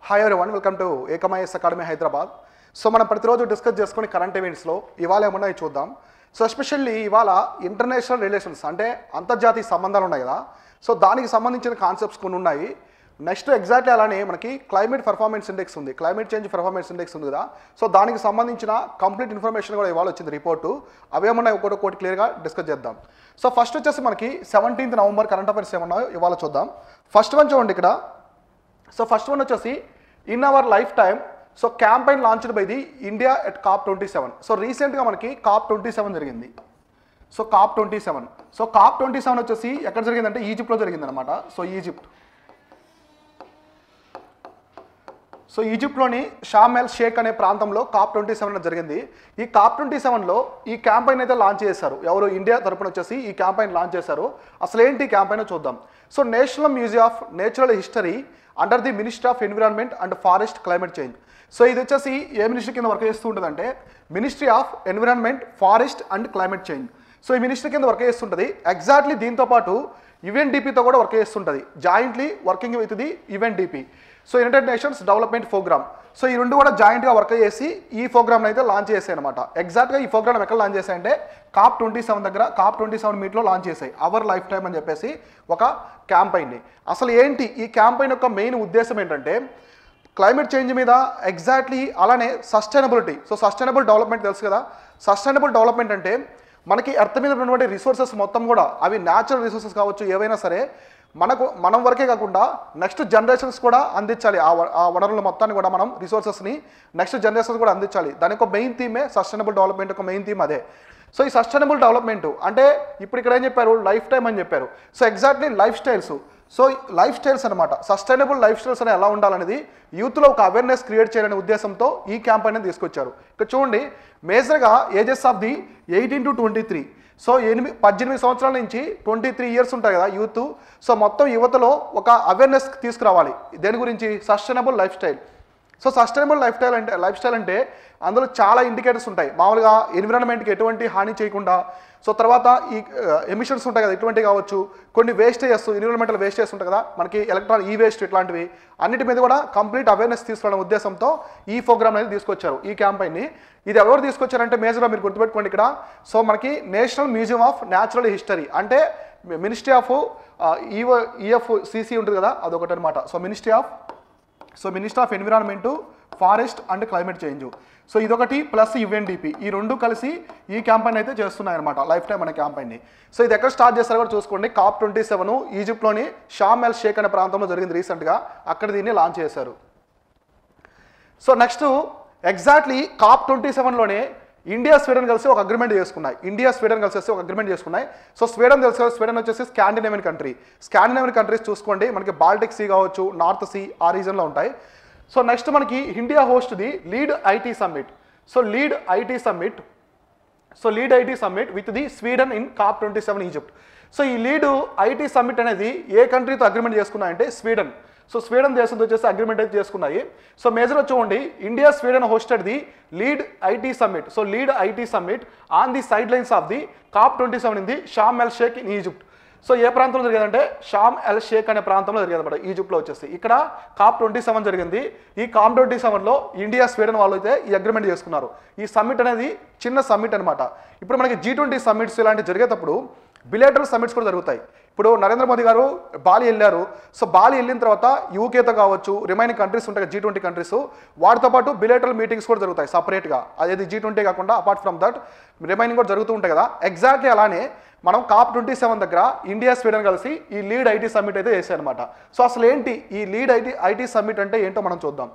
Hi everyone, welcome to ఏకమైఎస్ academy Hyderabad. So మనం ప్రతిరోజు డిస్కస్ చేసుకుని కరెంట్ ఈవెంట్స్లో ఇవాళ ఏమున్నాయి చూద్దాం. సో ఎస్పెషల్లీ ఇవాళ ఇంటర్నేషనల్ రిలేషన్స్ అంటే అంతర్జాతీయ సంబంధాలు ఉన్నాయి కదా, సో దానికి సంబంధించిన కాన్సెప్ట్స్ కొన్ని ఉన్నాయి. నెక్స్ట్ ఎగ్జాక్ట్లీ అలానే మనకి క్లైమేట్ పర్ఫార్మెన్స్ ఇండెక్స్ ఉంది, క్లైమేట్ చేంజ్ పర్ఫార్మెన్స్ ఇండెక్స్ ఉంది కదా, సో దానికి సంబంధించిన కంప్లీట్ ఇన్ఫర్మేషన్ కూడా ఇవాళ వచ్చింది రిపోర్టు. అవేమన్నాయి ఒకటి క్లియర్గా డిస్కస్ చేద్దాం. సో ఫస్ట్ వచ్చేసి మనకి 17th నవంబర్ కరెంట్ అఫైర్స్ ఏమన్నాయో ఇవాళ చూద్దాం. ఫస్ట్ వన్ చూడండి ఇక్కడ. సో ఫస్ట్ వన్ వచ్చేసి in our life time so campaign launched by the India at COP27. So రీసెంట్గా మనకి COP27 జరిగింది. సో COP27 వచ్చేసి ఎక్కడ జరిగిందంటే ఈజిప్ట్లో జరిగింది అనమాట. సో ఈజిప్ట్లోని షామ్ ఎల్ షేక్ అనే ప్రాంతంలో COP27 జరిగింది. ఈ COP27లో ఈ క్యాంపెయిన్ అయితే లాంచ్ చేశారు. ఎవరు? ఇండియా తరపున వచ్చేసి ఈ క్యాంపెయిన్ లాంచ్ చేశారు. అసలు ఏంటి క్యాంపెయిన్ చూద్దాం. So National Museum of Natural History under the Ministry of Environment and Forest Climate Change. So ఇది వచ్చేసి ఏ మినిస్ట్రీ కింద వర్క్ చేస్తూ ఉంటుందంటే Ministry of Environment, Forest and Climate Change. So ఈ మినిస్ట్రీ కింద వర్క్ చేస్తుంటుంది. ఎగ్జాక్ట్లీ దీంతో పాటు UNDPతో కూడా వర్క్ చేస్తుంటుంది, jointly working with the UNDP. So United Nations Development Programme. So ఈ రెండు కూడా జాయింట్గా వర్క్ చేసి ఈ ప్రోగ్రామ్ని అయితే లాంచ్ చేసాయి అనమాట. ఎగ్జాక్ట్గా ఈ ప్రోగ్రామ్ ఎక్కడ లాంచ్ చేశాయంటే COP27 దగ్గర COP27 మీట్లో లాంచ్ చేసాయి. అవర్ లైఫ్ టైమ్ అని చెప్పేసి ఒక క్యాంపెయిన్ని. అసలు ఏంటి ఈ క్యాంపెయిన్ యొక్క మెయిన్ ఉద్దేశం ఏంటంటే క్లైమేట్ చేంజ్ మీద, ఎగ్జాక్ట్లీ అలానే సస్టైనబిలిటీ. సో సస్టైనబుల్ డెవలప్మెంట్ తెలుసు కదా. సస్టైనబుల్ డెవలప్మెంట్ అంటే మనకి ఎర్త్ మీద ఉన్నటువంటి రిసోర్సెస్ మొత్తం కూడా అవి న్యాచురల్ రిసోర్సెస్ కావచ్చు, ఏవైనా సరే మనం వరకే కాకుండా నెక్స్ట్ జనరేషన్స్ కూడా అందించాలి. ఆ వనరుల మొత్తాన్ని కూడా మనం రిసోర్సెస్ని నెక్స్ట్ జనరేషన్స్ కూడా అందించాలి. దాని యొక్క మెయిన్ థీమే సస్టైనబుల్ డెవలప్మెంట్ యొక్క మెయిన్ థీమ్ అదే. సో ఈ సస్టైనబుల్ డెవలప్మెంట్ అంటే ఇప్పుడు ఇక్కడ ఏం చెప్పారు? లైఫ్ టైం అని చెప్పారు. So exactly life styles. So life styles అనమాట. సస్టైనబుల్ లైఫ్ స్టైల్స్ అని ఎలా ఉండాలనేది యూత్లో ఒక అవేర్నెస్ క్రియేట్ చేయాలనే ఉద్దేశంతో ఈ క్యాంపెయిన్ తీసుకొచ్చారు. ఇక్కడ చూడండి, మేజర్గా ages of the 18 to 23. So 18 సంవత్సరాల నుంచి 23 ఇయర్స్ ఉంటాయి కదా యూత్. సో మొత్తం యువతలో ఒక అవేర్నెస్ తీసుకురావాలి. దేని గురించి? Sustainable life style. So sustainable life style అంటే అందులో చాలా ఇండికేటర్స్ ఉంటాయి. మామూలుగా ఎన్విరాన్మెంట్కి ఎటువంటి హాని చేయకుండా, సో తర్వాత ఈ ఎమిషన్స్ ఉంటాయి కదా, ఇటువంటి కావచ్చు, కొన్ని వేస్టేజెస్, ఎన్విరాన్మెంటల్ వేస్టేజెస్ ఉంటాయి కదా మనకి, ఈ వేస్ట్ ఇట్లాంటివి అన్నిటి మీద కూడా కంప్లీట్ అవేర్నెస్ తీసుకురావడం ఉద్దేశంతో ఈ ప్రోగ్రామ్ అనేది తీసుకొచ్చారు, ఈ క్యాంపెయిన్ని. ఇది ఎవరు తీసుకొచ్చారంటే మేజర్గా మీరు గుర్తుపెట్టుకోండి ఇక్కడ. సో మనకి national Museum of natural history అంటే మినిస్ట్రీ ఆఫ్ EFCC ఉంటుంది కదా, అదొకటి అనమాట. So ministry of Environment, Forest and Climate Change. So ఇదొకటి ప్లస్ UNDP, ఈ రెండు కలిసి ఈ క్యాంపెయిన్ అయితే చేస్తున్నాయి అనమాట, లైఫ్ టైం అనే క్యాంపెయిన్ని. సో ఇది ఎక్కడ స్టార్ట్ చేస్తారో కూడా చూసుకోండి. COP27 ఈజిప్ట్లోని షామ్ ఎల్ షేక్ అనే ప్రాంతంలో జరిగింది రీసెంట్గా. అక్కడ దీన్ని లాంచ్ చేశారు. సో నెక్స్ట్ ఎగ్జాక్ట్లీ COP27లోనే ఇండియా స్వీడన్ కలిసి ఒక అగ్రిమెంట్ చేసుకున్నాయి. సో స్వీడన్ తెలుసు కదా, స్వీడన్ వచ్చేసి స్కాండినేవియన్ కంట్రీస్ చూసుకోండి. మనకి బాల్టిక్ సీ కావచ్చు, నార్త్ సీ ఆ రీజన్లో ఉంటాయి. సో నెక్స్ట్ మనకి India host the lead IT summit. So lead IT summit with the Sweden in COP27 Egypt. So ఈ లీడ్ ఐటీ సమ్మిట్ అనేది ఏ కంట్రీతో అగ్రిమెంట్ చేసుకున్నాయంటే స్వీడన్. సో స్వీడన్ దేశంతో వచ్చేసి అగ్రిమెంట్ అయితే చేసుకున్నాయి. సో మేజర్ చూడండి, India Sweden hosted the lead IT summit. So lead IT summit on the side lines of the COP27 in the Sharm El Sheikh in Egypt. So ఏ ప్రాంతంలో జరిగేదంటే Sam El Sheikh అనే ప్రాంతంలో జరిగేది అనమాట, ఈజిప్ట్లో వచ్చేసి. ఇక్కడ COP27 జరిగింది. ఈ COP27లో ఇండియా స్వీడన్ వాళ్ళు అయితే ఈ అగ్రిమెంట్ చేసుకున్నారు. ఈ సమ్మిట్ అనేది చిన్న సమ్మిట్ అనమాట. ఇప్పుడు మనకి G20 సమ్మిట్స్ ఇలాంటివి జరిగేటప్పుడు బిలేటరల్ సమ్మిట్స్ కూడా జరుగుతాయి. ఇప్పుడు నరేంద్ర మోదీ గారు బాలి వెళ్ళారు. సో బాలి వెళ్ళిన తర్వాత యూకేతో కావచ్చు, రిమైనింగ్ కంట్రీస్ ఉంటాయి G20 కంట్రీస్, వాటితో పాటు బిలేటరల్ మీటింగ్స్ కూడా జరుగుతాయి సపరేట్గా. అదేది G20 కాకుండా అపార్ట్ ఫ్రమ్ దట్ రిమైనింగ్ కూడా జరుగుతూ ఉంటాయి కదా. ఎగ్జాక్ట్లీ అలానే మనం COP27 దగ్గర ఇండియా స్వీడన్ కలిసి ఈ లీడ్ ఐటీ సమ్మిట్ అయితే చేశారనమాట. సో అసలు ఏంటి ఈ లీడ్ ఐటీ సమ్మిట్ అంటే ఏంటో మనం చూద్దాం.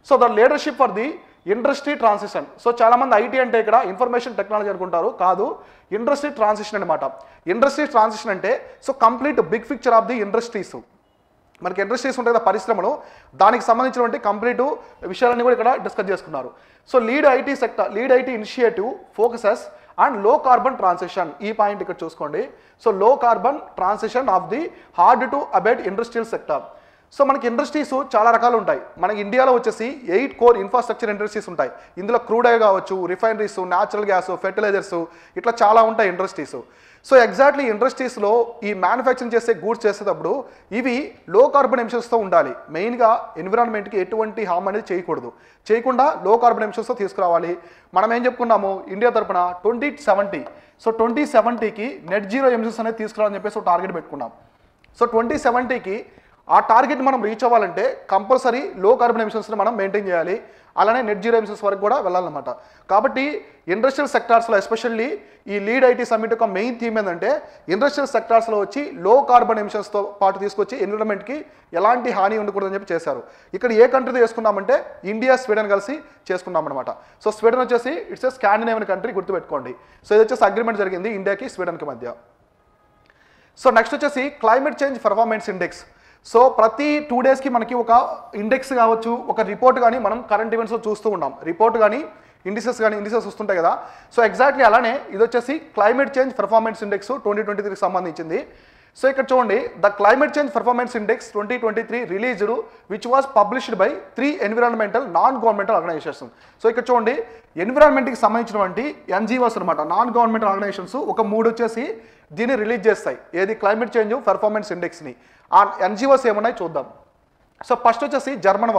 So the leadership for the industry transition. So చాలామంది ఐటీ అంటే ఇక్కడ ఇన్ఫర్మేషన్ టెక్నాలజీ అనుకుంటారు, కాదు, ఇండస్ట్రీ ట్రాన్సిషన్ అనమాట. ఇండస్ట్రీ ట్రాన్సిషన్ అంటే so complete big picture of the industries. మనకి ఇండస్ట్రీస్ ఉంటాయి కదా, పరిశ్రమలు, దానికి సంబంధించినటువంటి కంప్లీట్ విషయాలన్నీ కూడా ఇక్కడ డిస్కస్ చేసుకున్నారు. So lead IT initiative focuses and low carbon transition. ఈ పాయింట్ ఇక్కడ చూసుకోండి. So low carbon transition of the hard to abate industrial sector. So మనకి ఇండస్ట్రీస్ చాలా రకాలు ఉంటాయి. మనకి ఇండియాలో వచ్చేసి 8 కోర్ ఇన్ఫ్రాస్ట్రక్చర్ ఇండస్ట్రీస్ ఉంటాయి. ఇందులో క్రూడ్ ఆయిల్ కావచ్చు, రిఫైనరీస్, న్యాచురల్ గ్యాస్, ఫెర్టిలైజర్స్, ఇట్లా చాలా ఉంటాయి ఇండస్ట్రీస్. సో ఎగ్జాక్ట్లీ ఇండస్ట్రీస్లో ఈ మ్యానుఫ్యాక్చరింగ్ చేసే గూడ్స్ చేసేటప్పుడు ఇవి లో కార్బన్ ఎమిషన్స్తో ఉండాలి. మెయిన్గా ఎన్విరాన్మెంట్కి ఎటువంటి హామ్ అనేది చేయకుండా లో కార్బన్ ఎమిషన్స్తో తీసుకురావాలి. మనం ఏం చెప్పుకున్నాము ఇండియా తరపున 2070, సో 2070కి నెట్ జీరో ఎమిషన్స్ అనేది తీసుకురావాలని చెప్పేసి ఒక టార్గెట్ పెట్టుకున్నాం. సో 2070కి ఆ టార్గెట్ మనం రీచ్ అవ్వాలంటే కంపల్సరీ లో కార్బన్ ఎమిషన్స్ని మనం మెయింటైన్ చేయాలి. అలానే నెట్ జీరో ఎమిషన్స్ వరకు కూడా వెళ్ళాలన్నమాట. కాబట్టి ఇండస్ట్రియల్ సెక్టార్స్లో ఎస్పెషల్లీ ఈ లీడ్ ఐటీ సమ్మిట్ యొక్క మెయిన్ థీమ్ ఏంటంటే ఇండస్ట్రియల్ సెక్టార్స్లో వచ్చి లో కార్బన్ ఎమిషన్స్తో పాటు తీసుకొచ్చి ఎన్విరాన్మెంట్కి ఎలాంటి హాని ఉండకూడదని చెప్పి చేశారు. ఇక్కడ ఏ కంట్రీతో చేసుకున్నామంటే ఇండియా, స్వీడన్ కలిసి చేసుకున్నాం అనమాట. సో స్వీడన్ వచ్చేసి ఇట్స్ ఏ స్కాండినేవియన్ కంట్రీ, గుర్తుపెట్టుకోండి. సో ఇది వచ్చేసి అగ్రిమెంట్ జరిగింది ఇండియాకి, స్వీడన్కి మధ్య. సో నెక్స్ట్ వచ్చేసి climate change performance index. So ప్రతి 2 డేస్కి మనకి ఒక ఇండెక్స్ కావచ్చు, ఒక రిపోర్ట్ కానీ మనం కరెంట్ ఈవెంట్స్లో చూస్తూ ఉన్నాం. రిపోర్ట్ కానీ ఇండిసెస్ వస్తుంటాయి కదా. సో ఎగ్జాక్ట్లీ అలానే ఇది వచ్చేసి క్లైమేట్ చేంజ్ పర్ఫార్మెన్స్ ఇండెక్స్ 2023కి సంబంధించింది. సో ఇక్కడ చూడండి, the climate change performance index 2023 released which was published by 3 environmental non governmental organisations. So ఇక్కడ చూడండి, ఎన్విరాన్మెంట్కి సంబంధించినటువంటి ఎన్జిఓస్ అనమాట, నాన్ గవర్నమెంటల్ ఆర్గనైజేషన్స్ ఒక 3 వచ్చేసి దీన్ని రిలీజ్ చేస్తాయి. ఏది క్లైమేట్ చేంజ్ పర్ఫార్మెన్స్ ఇండెక్స్ని. ఆ ఎన్జిఓస్ ఏమున్నాయి చూద్దాం. సో ఫస్ట్ వచ్చేసి జర్మన్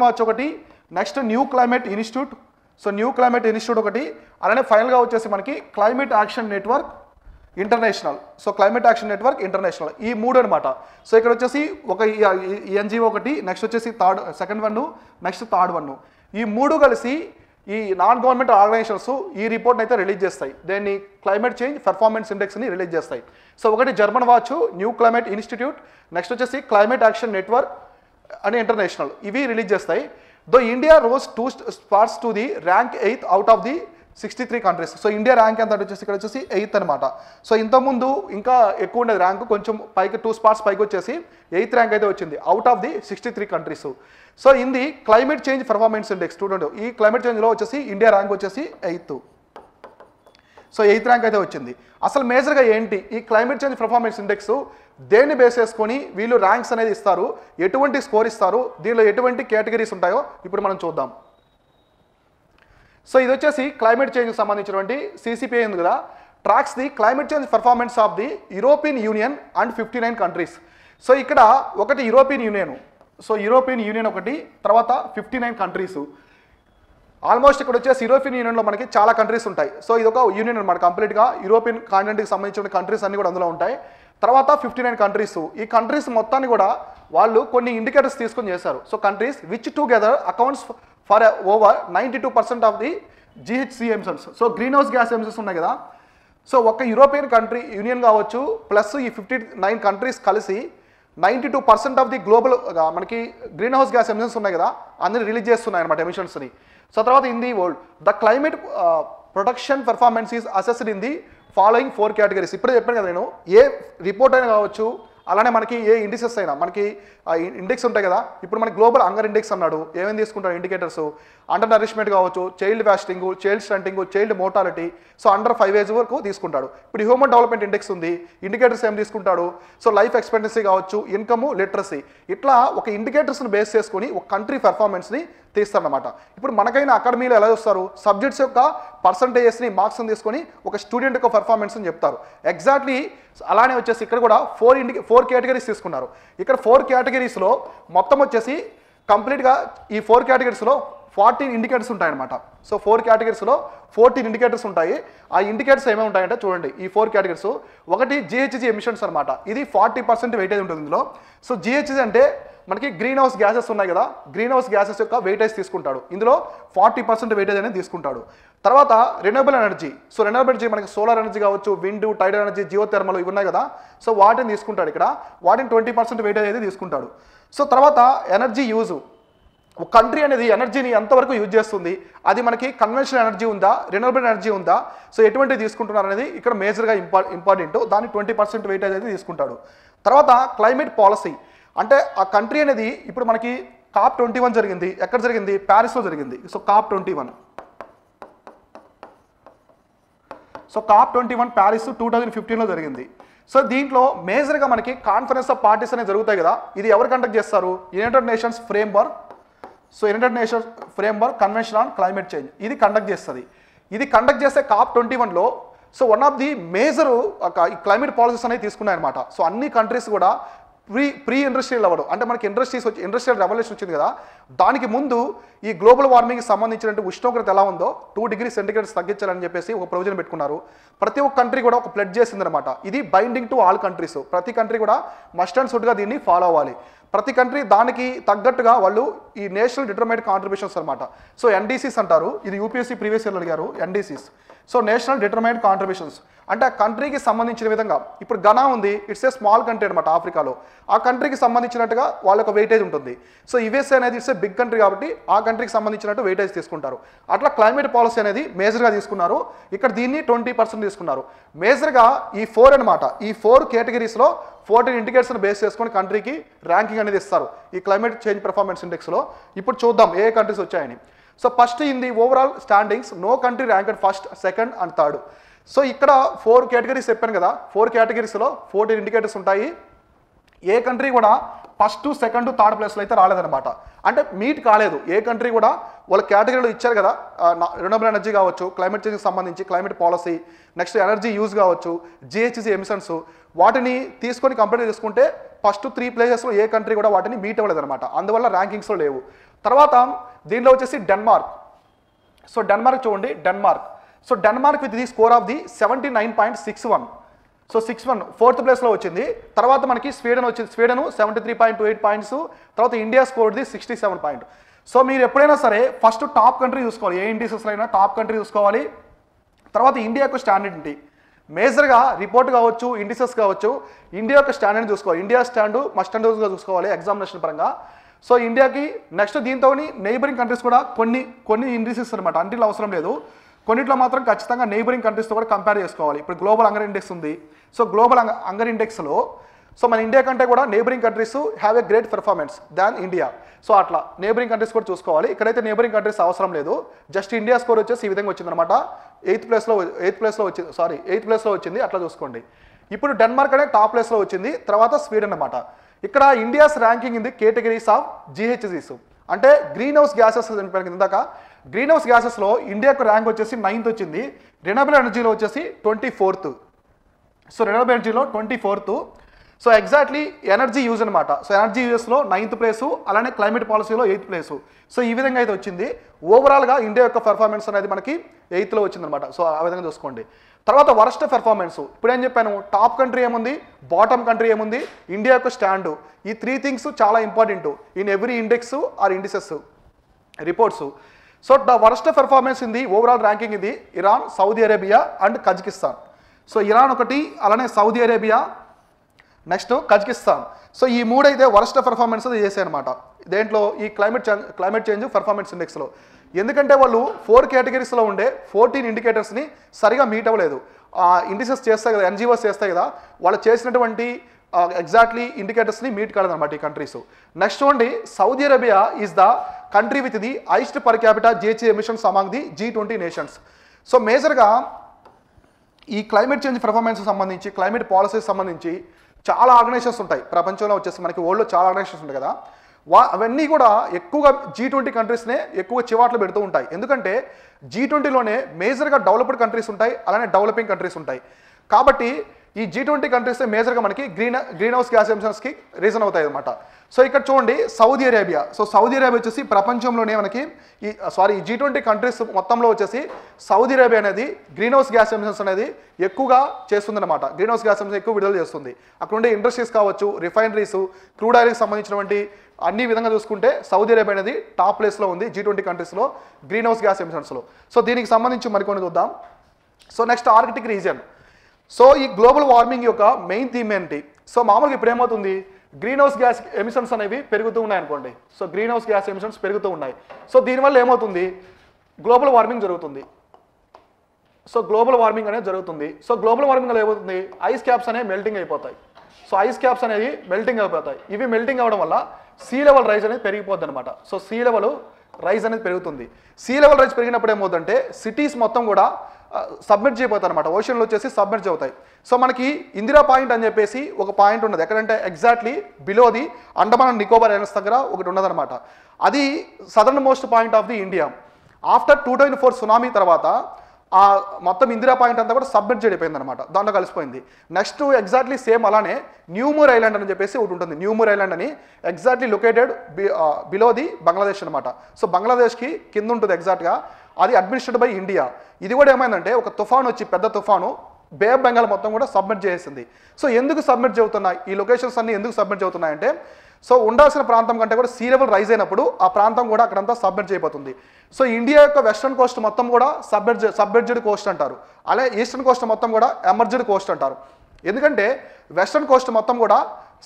వాచ్ ఒకటి, next new climate institute. So new climate institute ఒకటి, అలానే ఫైనల్గా వచ్చేసి మనకి climate action network international. So climate action network international, ఈ 3 అనమాట. సో ఇక్కడ వచ్చేసి ఒక ఎన్జిఓ ఒకటి, నెక్స్ట్ వచ్చేసి second one, next third one. ఈ 3 కలిసి ఈ నాన్ గవర్నమెంట్ ఆర్గనైజేషన్స్ ఈ రిపోర్ట్ని అయితే రిలీజ్ చేస్తాయి. దీన్ని క్లైమేట్ చేంజ్ పర్ఫార్మెన్స్ ఇండెక్స్ని రిలీజ్ చేస్తాయి. సో ఒకటి German watch, new climate institute, next వచ్చేసి క్లైమేట్ యాక్షన్ నెట్వర్క్ అని ఇంటర్నేషనల్, ఇవి రిలీజ్ చేస్తాయి. Though India rose 2 spots to the rank 8 out of the 63 countries. So India rank ఎంత వచ్చేసి ఇక్కడ వచ్చేసి 8th అనమాట. సో ఇంతకుముందు ఇంకా ఎక్కువ ఉండేది ర్యాంక్, కొంచెం పైకి 2 స్పాట్స్ పైకి వచ్చేసి 8th ర్యాంక్ అయితే వచ్చింది out of the 63 countries. So ఇది క్లైమేట్ చేంజ్ పర్ఫార్మెన్స్ ఇండెక్స్ 2020. ఈ క్లైమేట్ చేంజ్లో వచ్చేసి ఇండియా ర్యాంక్ వచ్చేసి 8th. సో 8th ర్యాంక్ అయితే వచ్చింది. అసలు మేజర్గా ఏంటి ఈ క్లైమేట్ చేంజ్ పర్ఫార్మెన్స్ ఇండెక్స్, దేన్ని బేస్ చేసుకొని వీళ్ళు ర్యాంక్స్ అనేది ఇస్తారు, ఎటువంటి స్కోర్ ఇస్తారు, దీనిలో ఎటువంటి కేటగిరీస్ ఉంటాయో ఇప్పుడు మనం చూద్దాం. సో ఇది వచ్చేసి క్లైమేట్ చేంజ్కి సంబంధించినటువంటి CCPI ఉంది కదా, tracks the climate change performance of the European union and 59 countries. So ఇక్కడ ఒకటి యూరోపియన్ యూనియన్ ఒకటి, తర్వాత 59 కంట్రీస్. ఆల్మోస్ట్ ఇక్కడ వచ్చేసి యూరోపియన్ యూనియన్లో మనకి చాలా కంట్రీస్ ఉంటాయి. సో ఇది ఒక యూనియన్ అనమాట, కంప్లీట్గా యూరోపియన్ కాంటినెంట్కి సంబంధించిన కంట్రీస్ అన్ని కూడా అందులో ఉంటాయి. తర్వాత 59 కంట్రీస్. ఈ కంట్రీస్ మొత్తాన్ని కూడా వాళ్ళు కొన్ని ఇండికేటర్స్ తీసుకొని చేశారు. So countries which together accounts for over 92% of the GHG emissions. So green house gas emissions ఉన్నాయి కదా. సో ఒక యూరోపియన్ కంట్రీ యూనియన్ కావచ్చు ప్లస్ ఈ 59 కంట్రీస్ కలిసి 92% ఆఫ్ ది గ్లోబల్ మనకి గ్రీన్ హౌస్ గ్యాస్ ఎమిషన్స్ ఉన్నాయి కదా, అందరినీ రిలీజ్ చేస్తున్నాయి అనమాట ఎమిషన్స్ని. సో తర్వాత in the world the climate protection performance is assessed in the following 4 categories. ఇప్పుడే చెప్పాను కదా నేను, ఏ రిపోర్ట్ అయినా కావచ్చు, అలానే మనకి ఏ ఇండిసెస్ అయినా మనకి ఇండెక్స్ ఉంటాయి కదా. ఇప్పుడు మనకి గ్లోబల్ హంగర్ ఇండెక్స్ అన్నాడు, ఏమేమి తీసుకుంటాడు ఇండికేటర్స్, అండర్ నరిష్మెంట్ కావచ్చు, child fasting, child stunting, child mortality, so under 5 age వరకు తీసుకుంటాడు. ఇప్పుడు హ్యూమన్ డెవలప్మెంట్ ఇండెక్స్ ఉంది, ఇండికేటర్స్ ఏం తీసుకుంటాడు, సో లైఫ్ ఎక్స్పెక్టెన్సీ కావచ్చు, ఇన్కమ్, లిటరసీ, ఇట్లా ఒక ఇండికేటర్స్ని బేస్ చేసుకొని ఒక కంట్రీ పర్ఫార్మెన్స్ని తీస్తారన్నమాట. ఇప్పుడు మనకైనా అకాడమీలో ఎలా చూస్తారు, సబ్జెక్ట్స్ యొక్క పర్సంటేజెస్ని మార్క్స్ని తీసుకొని ఒక స్టూడెంట్ యొక్క పర్ఫార్మెన్స్ని చెప్తారు. ఎగ్జాక్ట్లీ అలానే వచ్చేసి ఇక్కడ కూడా 4 కేటగిరీస్ తీసుకున్నారు. ఇక్కడ 4 కేటగిరీస్లో మొత్తం వచ్చేసి కంప్లీట్గా ఈ 4 కేటగిరీస్లో 14 ఇండికేటర్స్ ఉంటాయన్నమాట. సో 4 కేటగిరీస్లో 14 ఇండికేటర్స్ ఉంటాయి. ఆ ఇండికేటర్స్ ఏమేమి ఉంటాయంటే చూడండి, ఈ 4 కేటగిరీస్. ఒకటి GHG ఎమిషన్స్ అనమాట, ఇది 40% వెయిటేజ్ ఉంటుంది ఇందులో. సో GHG అంటే మనకి గ్రీన్ హౌస్ గ్యాసెస్ ఉన్నాయి కదా, గ్రీన్ హౌస్ గ్యాసెస్ యొక్క వెయిటేజ్ తీసుకుంటాడు. ఇందులో 40% వెయిటేజ్ అనేది తీసుకుంటాడు. తర్వాత renewable energy. So renewable energy మనకి సోలార్ ఎనర్జీ కావచ్చు, wind, tidal energy, geothermal ఇవి ఉన్నాయి కదా. సో వాటిని తీసుకుంటాడు ఇక్కడ, వాటిని 20% వెయిటేజ్ అయితే తీసుకుంటాడు. సో తర్వాత ఎనర్జీ యూజ్, ఒక కంట్రీ అనేది ఎనర్జీని ఎంతవరకు యూజ్ చేస్తుంది, అది మనకి కన్వెన్షనల్ ఎనర్జీ ఉందా, రెన్యూవబుల్ ఎనర్జీ ఉందా, సో ఎటువంటి తీసుకుంటున్నారు అనేది ఇక్కడ మేజర్గా ఇంపార్టెంట్. దాన్ని 20% వెయిటేజ్ అయితే తీసుకుంటాడు. తర్వాత క్లైమేట్ పాలసీ, అంటే ఆ కంట్రీ అనేది ఇప్పుడు మనకి COP21 జరిగింది, ఎక్కడ జరిగింది, ప్యారిస్లో జరిగింది. So COP21, so COP21 Paris 2015లో జరిగింది. సో దీంట్లో మేజర్గా మనకి కాన్ఫరెన్స్ ఆఫ్ పార్టీస్ అనేవి జరుగుతాయి కదా, ఇది ఎవరు కండక్ట్ చేస్తారు? United Nations framework. So United Nations framework convention on climate change ఇది కండక్ట్ చేస్తుంది. ఇది కండక్ట్ చేస్తే COP21లో so one of the major climate policies అనేవి తీసుకున్నాయి అనమాట. సో అన్ని కంట్రీస్ కూడా ప్రీ ఇండస్ట్రియల్ అవ్వడం, అంటే మనకి ఇండస్ట్రియల్ రెవల్యూషన్ వచ్చింది కదా, దానికి ముందు ఈ గ్లోబల్ వార్మింగ్కి సంబంధించిన ఉష్ణోగ్రత ఎలా ఉందో 2 డిగ్రీ సెంటిగ్రేడ్స్ తగ్గించాలని చెప్పేసి ఒక ప్రొవిజన్ పెట్టుకున్నారు. ప్రతి ఒక్క కంట్రీ కూడా ఒక ప్లెడ్జ్ చేసిందనమాట. ఇది బైండింగ్ టు ఆల్ కంట్రీస్. ప్రతి కంట్రీ కూడా మస్ట్ అండ్ షుడ్గా దీన్ని ఫాలో అవ్వాలి. ప్రతి కంట్రీ దానికి తగ్గట్టుగా వాళ్ళు ఈ నేషనల్ డిటర్మైన్డ్ కాంట్రిబ్యూషన్స్ అనమాట. సో NDCs అంటారు, ఇది యూపీఎస్సీ ప్రీవియస్ ఇయర్లో అడిగారు NDCs. So national determined contributions అంటే ఆ కంట్రీకి సంబంధించిన విధంగా, ఇప్పుడు ఘనా ఉంది, ఇట్స్ ఏ స్మాల్ కంట్రీ అనమాట ఆఫ్రికాలో, ఆ కంట్రీకి సంబంధించినట్టుగా వాళ్ళకి వెయిటేజ్ ఉంటుంది. సో USA అనేది ఇట్స్ ఏ బిగ్ కంట్రీ కాబట్టి ఆ కంట్రీకి సంబంధించినట్టు వెయిటేజ్ తీసుకుంటారు. అట్లా క్లైమేట్ పాలసీ అనేది మేజర్గా తీసుకున్నారు. ఇక్కడ దీన్ని 20% తీసుకున్నారు. మేజర్గా ఈ 4 అనమాట, ఈ 4 కేటగిరీస్లో 14 ఇండికేటర్స్ని బేస్ చేసుకొని కంట్రీకి ర్యాంకింగ్ అనేది ఇస్తారు ఈ క్లైమేట్ చేంజ్ పెర్ఫార్మెన్స్ ఇండెక్స్లో. ఇప్పుడు చూద్దాం ఏ కంట్రీస్ వచ్చాయని. So first in the overall standings no country ranked first, second and third. So ఇక్కడ 4 కేటగిరీస్ చెప్పాను కదా, 4 కేటగిరీస్లో 14 ఇండికేటర్స్ ఉంటాయి. ఏ కంట్రీ కూడా ఫస్ట్, సెకండ్, థర్డ్ ప్లేస్లో అయితే రాలేదన్నమాట. అంటే మీట్ కాలేదు ఏ కంట్రీ కూడా. వాళ్ళ కేటగిరీలో ఇచ్చారు కదా, రినబుల్ ఎనర్జీ కావచ్చు, క్లైమేట్ చేంజ్కి సంబంధించి climate policy, next energy use కావచ్చు, GHG ఎమిషన్స్, వాటిని తీసుకొని కంపేర్ చేసుకుంటే ఫస్ట్ 3 ప్లేసెస్లో ఏ కంట్రీ కూడా వాటిని మీట్ అవ్వలేదన్నమాట. అందువల్ల ర్యాంకింగ్స్లో లేవు. తర్వాత దీనిలో వచ్చేసి డెన్మార్క్. సో డెన్మార్క్ చూడండి, so Denmark with the score of the 79.61. So 61 4th ప్లేస్లో వచ్చింది. తర్వాత మనకి స్వీడన్ వచ్చింది, స్వీడన్ 73.28 పాయింట్స్. తర్వాత ఇండియా స్కోర్ది 67 పాయింట్. సో మీరు ఎప్పుడైనా సరే ఫస్ట్ టాప్ కంట్రీ చూసుకోవాలి, ఏ ఇండిసెస్లో అయినా టాప్ కంట్రీ చూసుకోవాలి. తర్వాత ఇండియా యొక్క స్టాండర్డ్ ఏంటి, మేజర్గా రిపోర్ట్ కావచ్చు, ఇండిసెస్ కావచ్చు, ఇండియా యొక్క స్టాండర్డ్ చూసుకోవాలి. ఇండియా స్టాండ్ మస్ట్ అండ్ డూస్గా చూసుకోవాలి ఎగ్జామినేషన్ పరంగా. సో ఇండియాకి నెక్స్ట్ దీంతో నైబరింగ్ కంట్రీస్ కూడా కొన్ని ఇండిసెస్ అనమాట, అన్నింటిలో అవసరం లేదు, కొన్నిట్లో మాత్రం ఖచ్చితంగా నైబరింగ్ కంట్రీస్తో కూడా కంపేర్ చేసుకోవాలి. ఇప్పుడు గ్లోబల్ హంగర్ ఇండెక్స్ ఉంది. సో గ్లోబల్ హంగర్ ఇండెక్స్లో సో మన ఇండియా కంటే కూడా neighbouring countries have a great performance than India. So అట్లా నైబరింగ్ కంట్రీస్ కూడా చూసుకోవాలి. ఇక్కడైతే నైబరింగ్ కంట్రీస్ అవసరం లేదు, జస్ట్ ఇండియా స్కోర్ వచ్చేసి ఈ విధంగా వచ్చిందనమాట. 8th ప్లేస్లో వచ్చింది, అట్లా చూసుకోండి. ఇప్పుడు డెన్మార్క్ అనే టాప్ ప్లేస్లో వచ్చింది, తర్వాత స్వీడన్ అనమాట. ఇక్కడ India's ranking in the categories of GHGs అంటే గ్రీన్ హౌస్ గ్యాసెస్ ఇందాక. గ్రీన్ హౌస్ గ్యాసెస్లో ఇండియాకు ర్యాంక్ వచ్చేసి 9th వచ్చింది, రినబుల్ ఎనర్జీలో వచ్చేసి 24th. సో రినబుల్ ఎనర్జీలో 24th. So exactly energy use అనమాట. సో ఎనర్జీ యూజెస్లో 9th ప్లేసు, అలానే క్లైమేట్ పాలసీలో 8th ప్లేసు. సో ఈ విధంగా అయితే వచ్చింది. ఓవరాల్గా ఇండియా యొక్క పెర్ఫార్మెన్స్ అనేది మనకి 8th వచ్చిందనమాట. సో ఆ విధంగా చూసుకోండి. తర్వాత వరస్ట్ పెర్ఫార్మెన్స్, ఇప్పుడు ఏం చెప్పాను, టాప్ కంట్రీ ఏముంది, బాటమ్ కంట్రీ ఏముంది, ఇండియా యొక్క స్టాండు, ఈ 3 థింగ్స్ చాలా important in every index or indices reports. So the worst performance in the overall ranking ఇది Iran, Saudi Arabia and Kazakhstan. So Iran ఒకటి, అలానే Saudi Arabia, next Kazakhstan. So ఈ 3 అయితే worst performance చేశాయి అనమాట దేంట్లో, ఈ క్లైమేట్ చేంజ్ పెర్ఫార్మెన్స్ ఇండెక్స్లో. ఎందుకంటే వాళ్ళు 4 కేటగిరీస్లో ఉండే 14 ఇండికేటర్స్ని సరిగా మీట్ అవ్వలేదు. ఇండిసెస్ చేస్తాయి కదా, NGOs చేస్తాయి కదా, వాళ్ళు చేసినటువంటి ఎగ్జాక్ట్లీ ఇండికేటర్స్ని మీట్ కాలేదన్నమాట ఈ కంట్రీస్. నెక్స్ట్ చూడండి, Saudi Arabia is the country with the highest per capital GHG emissions among the G20 nations. So మేజర్గా ఈ క్లైమేట్ చేంజ్ పెర్ఫార్మెన్స్ సంబంధించి, క్లైమేట్ పాలసీస్ సంబంధించి చాలా ఆర్గనైజేషన్స్ ఉంటాయి ప్రపంచంలో వచ్చేసి, మనకి వరల్డ్లో చాలా ఆర్గనైజేషన్స్ ఉంటాయి కదా, అవన్నీ కూడా ఎక్కువగా G20 కంట్రీస్నే ఎక్కువ చివాట్లు పెడుతూ ఉంటాయి. ఎందుకంటే G20లోనే మేజర్గా డెవలప్డ్ కంట్రీస్ ఉంటాయి, అలానే డెవలపింగ్ కంట్రీస్ ఉంటాయి. కాబట్టి ఈ G20 కంట్రీస్ మేజర్గా మనకి గ్రీన్ హౌస్ గ్యాస్ ఎమిషన్స్కి రీజన్ అవుతాయి అనమాట. సో ఇక్కడ చూడండి Saudi Arabia. So Saudi Arabia వచ్చేసి ప్రపంచంలోనే మనకి ఈ G20 కంట్రీస్ మొత్తంలో వచ్చేసి సౌదీ అరేబియా అనేది గ్రీన్ హౌస్ గ్యాస్ ఎమిషన్స్ అనేది ఎక్కువగా చేస్తుందన్నమాట. గ్రీన్ హౌస్ గ్యాస్ ఎమిషన్స్ ఎక్కువ విడుదల చేస్తుంది. అక్కడ ఉండే ఇండస్ట్రీస్ కావచ్చు, రిఫైనరీస్, క్రూడ్ ఆయిల్కి సంబంధించినటువంటి అన్ని విధంగా చూసుకుంటే సౌదీ అరేబియా అనేది టాప్ ప్లేస్లో ఉంది G20 కంట్రీస్లో గ్రీన్ హౌస్ గ్యాస్ ఎమిషన్స్లో. సో దీనికి సంబంధించి మరికొన్ని చూద్దాం. So next Arctic region. So ఈ గ్లోబల్ వార్మింగ్ యొక్క మెయిన్ థీమ్ ఏంటి? సో మామూలుగా ఇప్పుడు ఏమవుతుంది, గ్రీన్ హౌస్ గ్యాస్ ఎమిషన్స్ అనేవి పెరుగుతూ ఉన్నాయి అనుకోండి. So green house gas emissions పెరుగుతూ ఉన్నాయి. సో దీనివల్ల ఏమవుతుంది, గ్లోబల్ వార్మింగ్ జరుగుతుంది. సో గ్లోబల్ వార్మింగ్ అనేది జరుగుతుంది. సో గ్లోబల్ వార్మింగ్ వల్ల ఏమవుతుంది, ఐస్ క్యాప్స్ అనేవి మెల్టింగ్ అయిపోతాయి. సో ఐస్ క్యాప్స్ అనేవి మెల్టింగ్ అయిపోతాయి. ఇవి మెల్టింగ్ అవ్వడం వల్ల సీ లెవెల్ రైజ్ అనేది పెరిగిపోద్ది అనమాట. సో సీ లెవెల్ రైజ్ అనేది పెరుగుతుంది. సీ లెవెల్ రైజ్ పెరిగినప్పుడు ఏమవుతుందంటే సిటీస్ మొత్తం కూడా సబ్మిట్ చేయబోతాయి అనమాట, ఓషన్లో వచ్చేసి సబ్మిట్ అవుతాయి. సో మనకి ఇందిరా పాయింట్ అని చెప్పేసి ఒక పాయింట్ ఉన్నది, ఎక్కడంటే exactly below the Andaman and Nicobar islands దగ్గర ఒకటి ఉన్నదనమాట. అది southern most point of the India. After 2004 tsunami తర్వాత ఆ మొత్తం ఇందిరా పాయింట్ అంతా కూడా సబ్మిట్ చేయడిపోయింది అనమాట, దాంట్లో కలిసిపోయింది. నెక్స్ట్ ఎగ్జాక్ట్లీ సేమ్ అలానే న్యూమూర్ ఐలాండ్ అని చెప్పేసి ఒకటి ఉంటుంది, న్యూమూర్ ఐలాండ్ అని exactly located below the Bangladesh అనమాట. సో బంగ్లాదేశ్కి కింద ఉంటుంది ఎగ్జాక్ట్గా, అది అడ్మినిస్ట్రేటెడ్ బై ఇండియా. ఇది కూడా ఏమైందంటే ఒక తుఫాను వచ్చి, పెద్ద తుఫాను బే ఆఫ్ బెంగాల్ మొత్తం కూడా సబ్మిట్ చేసింది. సో ఎందుకు సబ్మిట్ అవుతున్నాయి ఈ లొకేషన్స్ అన్ని, ఎందుకు సబ్మిట్ అవుతున్నాయంటే సో ఉండాల్సిన ప్రాంతం కంటే కూడా సీ లెవెల్ రైజ్ అయినప్పుడు ఆ ప్రాంతం కూడా అక్కడంతా సబ్మిట్ చేయబోతుంది. సో ఇండియా యొక్క వెస్టర్న్ కోస్ట్ మొత్తం కూడా సబ్మెర్జ్డ్ కోస్ట్ అంటారు, అలాగే ఈస్టర్న్ కోస్ట్ మొత్తం కూడా ఎమర్జ్డ్ కోస్ట్ అంటారు. ఎందుకంటే వెస్టర్న్ కోస్ట్ మొత్తం కూడా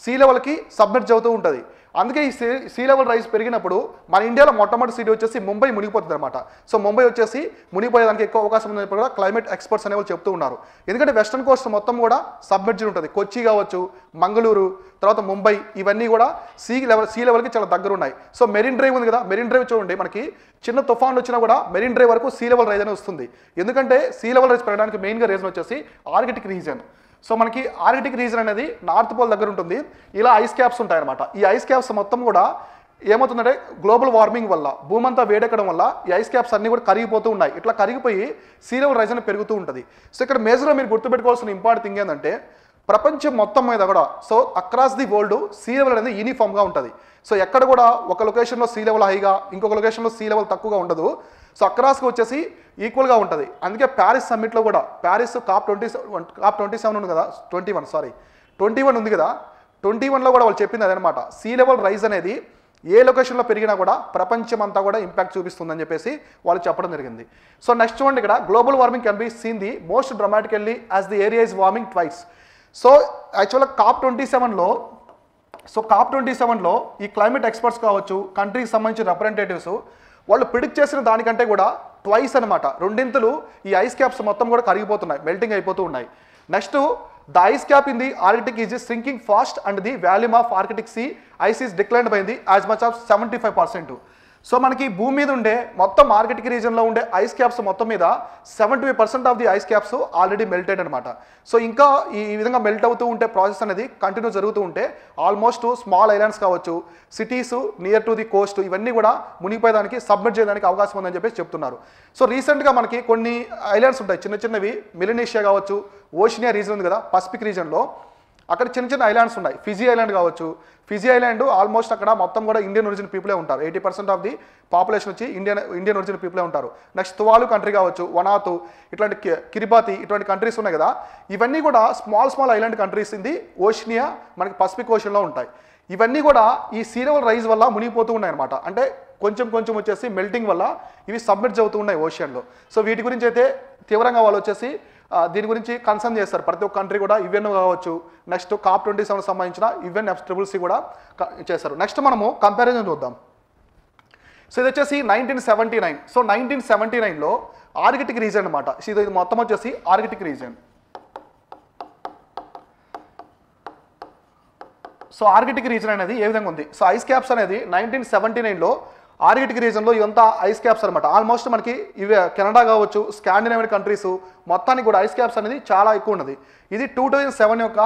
సీ లెవెల్కి సబ్మిట్ అవుతూ ఉంటుంది. అందుకే ఈ సీ లెవెల్ రైజ్ పెరిగినప్పుడు మన ఇండియాలో మొట్టమొదటి సిటీ వచ్చేసి ముంబై మునిగిపోతుంది అనమాట. సో ముంబై వచ్చేసి మునిగిపోయేదానికి ఎక్కువ అవకాశం ఉందని కూడా క్లైమేట్ ఎక్స్పర్ట్స్ అనేవాళ్ళు చెప్తూ ఉన్నారు. ఎందుకంటే వెస్టర్న్ కోస్ట్ మొత్తం కూడా సబ్మెర్జ్డ్ ఉంటుంది. కొచ్చి కావచ్చు, మంగళూరు, తర్వాత ముంబై, ఇవన్నీ కూడా సీ లెవెల్కి చాలా దగ్గర ఉన్నాయి. సో మెరిన్ డ్రైవ్ ఉంది కదా, మెరిన్ డ్రైవ్ చూడండి, మనకి చిన్న తుఫాన్లు వచ్చినా కూడా మెరిన్ డ్రైవ్ వరకు సీ లెవెల్ రైజ్ అనే వస్తుంది. ఎందుకంటే సీ లెవెల్ రైజ్ పెరగడానికి మెయిన్గా రీజన్ వచ్చేసి ఆర్కిటిక్ రీజన్. సో మనకి ఆర్కిటిక్ రీజన్ అనేది నార్త్ పోల్ దగ్గర ఉంటుంది, ఇలా ఐస్ క్యాప్స్ ఉంటాయన్నమాట. ఈ ఐస్ క్యాప్స్ మొత్తం కూడా ఏమవుతుందంటే గ్లోబల్ వార్మింగ్ వల్ల, భూమంతా వేడెక్కడం వల్ల ఈ ఐస్ క్యాప్స్ అన్ని కూడా కరిగిపోతూ ఉన్నాయి. ఇట్లా కరిగిపోయి సీ లెవెల్ రైజ్ అనేది పెరుగుతూ ఉంటుంది. సో ఇక్కడ మేజర్గా మీరు గుర్తుపెట్టుకోవాల్సిన ఇంపార్టెంట్ థింగ్ ఏంటంటే ప్రపంచం మొత్తం మీద కూడా so across the world sea level అనేది యూనిఫామ్గా ఉంటుంది. సో ఎక్కడ కూడా ఒక లొకేషన్లో సీ లెవెల్ హైగా, ఇంకొక లొకేషన్లో సీ లెవెల్ తక్కువగా ఉండదు. సో అక్రాస్కి వచ్చేసి ఈక్వల్గా ఉంటుంది. అందుకే ప్యారిస్ సమ్మిట్లో కూడా, ప్యారిస్ COP 27 ఉంది కదా, 21 ఉంది కదా, 21లో కూడా వాళ్ళు చెప్పింది అదనమాట, సీ లెవెల్ రైజ్ అనేది ఏ లొకేషన్లో పెరిగినా కూడా ప్రపంచం అంతా కూడా ఇంపాక్ట్ చూపిస్తుందని చెప్పేసి వాళ్ళు చెప్పడం జరిగింది. సో నెక్స్ట్ చూడండి, ఇక్కడ global warming can be seen the most dramatically as the area is warming twice. So యాక్చువల్గా COP 27లో ఈ క్లైమేట్ ఎక్స్పర్ట్స్ కావచ్చు, కంట్రీకి సంబంధించిన రిప్రజెంటేటివ్స్ వాళ్ళు ప్రిడిక్ట్ చేసిన దానికంటే కూడా ట్వైస్ అనమాట, రెండింతలు ఈ ఐస్ క్యాప్స్ మొత్తం కూడా కరిగిపోతున్నాయి, మెల్టింగ్ అయిపోతూ ఉన్నాయి. Next the ice cap in the Arctic is sinking fast and the volume of Arctic sea ice is declined by the as much of 75%. So మనకి భూమి మీద ఉండే మొత్తం ఆర్కిటిక్ రీజన్లో ఉండే ఐస్ క్యాప్స్ మొత్తం మీద 75% of the ice caps already melted అనమాట. So ఇంకా ఈ విధంగా మెల్ట్ అవుతూ ఉంటే ప్రాసెస్ అనేది కంటిన్యూ జరుగుతూ ఉంటే ఆల్మోస్ట్ స్మాల్ ఐలాండ్స్ కావచ్చు, cities near to the Coast, ఇవన్నీ కూడా మునిగిపోయేదానికి, సబ్మిట్ చేయడానికి అవకాశం ఉందని చెప్పేసి చెప్తున్నారు. సో రీసెంట్గా మనకి కొన్ని ఐలాండ్స్ ఉంటాయి, చిన్న చిన్నవి, మెలనేషియా కావచ్చు, ఓషినియా రీజన్ ఉంది కదా పసిఫిక్ రీజన్లో, అక్కడ చిన్న చిన్న ఐలాండ్స్ ఉన్నాయి. ఫిజీ ఐలాండ్ కావచ్చు, ఫిజీ ఐలాండ్ ఆల్మోస్ట్ అక్కడ మొత్తం కూడా ఇండియన్ ఒరిజిన్ పీపులే ఉంటారు. 80% ఆఫ్ ది పాపులేషన్ వచ్చి ఇండియన్ ఒరిజిన్ పీపులే ఉంటారు. నెక్స్ట్ తువాలు కంట్రీ కావచ్చు, వనాతు, ఇట్లాంటి కిరిబాతి, ఇటువంటి కంట్రీస్ ఉన్నాయి కదా, ఇవన్నీ కూడా స్మాల్ ఐలాండ్ కంట్రీస్ ఇది ఓషినియా మనకి పసిఫిక్ ఓషన్లో ఉంటాయి. ఇవన్నీ కూడా ఈ సీ లెవెల్ రైజ్ వల్ల మునిగిపోతూ ఉన్నాయి అనమాట. అంటే కొంచెం వచ్చేసి మెల్టింగ్ వల్ల ఇవి సబ్మిట్ అవుతూ ఉన్నాయి ఓషన్లో. సో వీటి గురించి అయితే తీవ్రంగా వాళ్ళు వచ్చేసి దీని గురించి కన్సర్న్ చేస్తారు. ప్రతి ఒక్క కంట్రీ కూడా యుఎన్ కావచ్చు, నెక్స్ట్ COP 27 సంబంధించిన UNFCCC కూడా చేస్తారు. నెక్స్ట్ మనము కంపారిజన్ చూద్దాం. సో ఇది వచ్చేసి 1979. సో 1979లో ఆర్కిటిక్ రీజన్ అనమాట. ఇది మొత్తం వచ్చేసి Arctic reason. So Arctic reason అనేది ఏ విధంగా ఉంది, సో ఐస్ క్యాప్స్ అనేది 1979లో ఆర్కిటిక్ రీజన్లో ఇవంతా ఐస్ క్యాప్స్ అనమాట. ఆల్మోస్ట్ మనకి ఇవి కెనడా కావచ్చు, స్కాండినేవియన్ కంట్రీస్ మొత్తానికి కూడా ఐస్ క్యాప్స్ అనేది చాలా ఎక్కువ ఉన్నది. ఇది 2007 యొక్క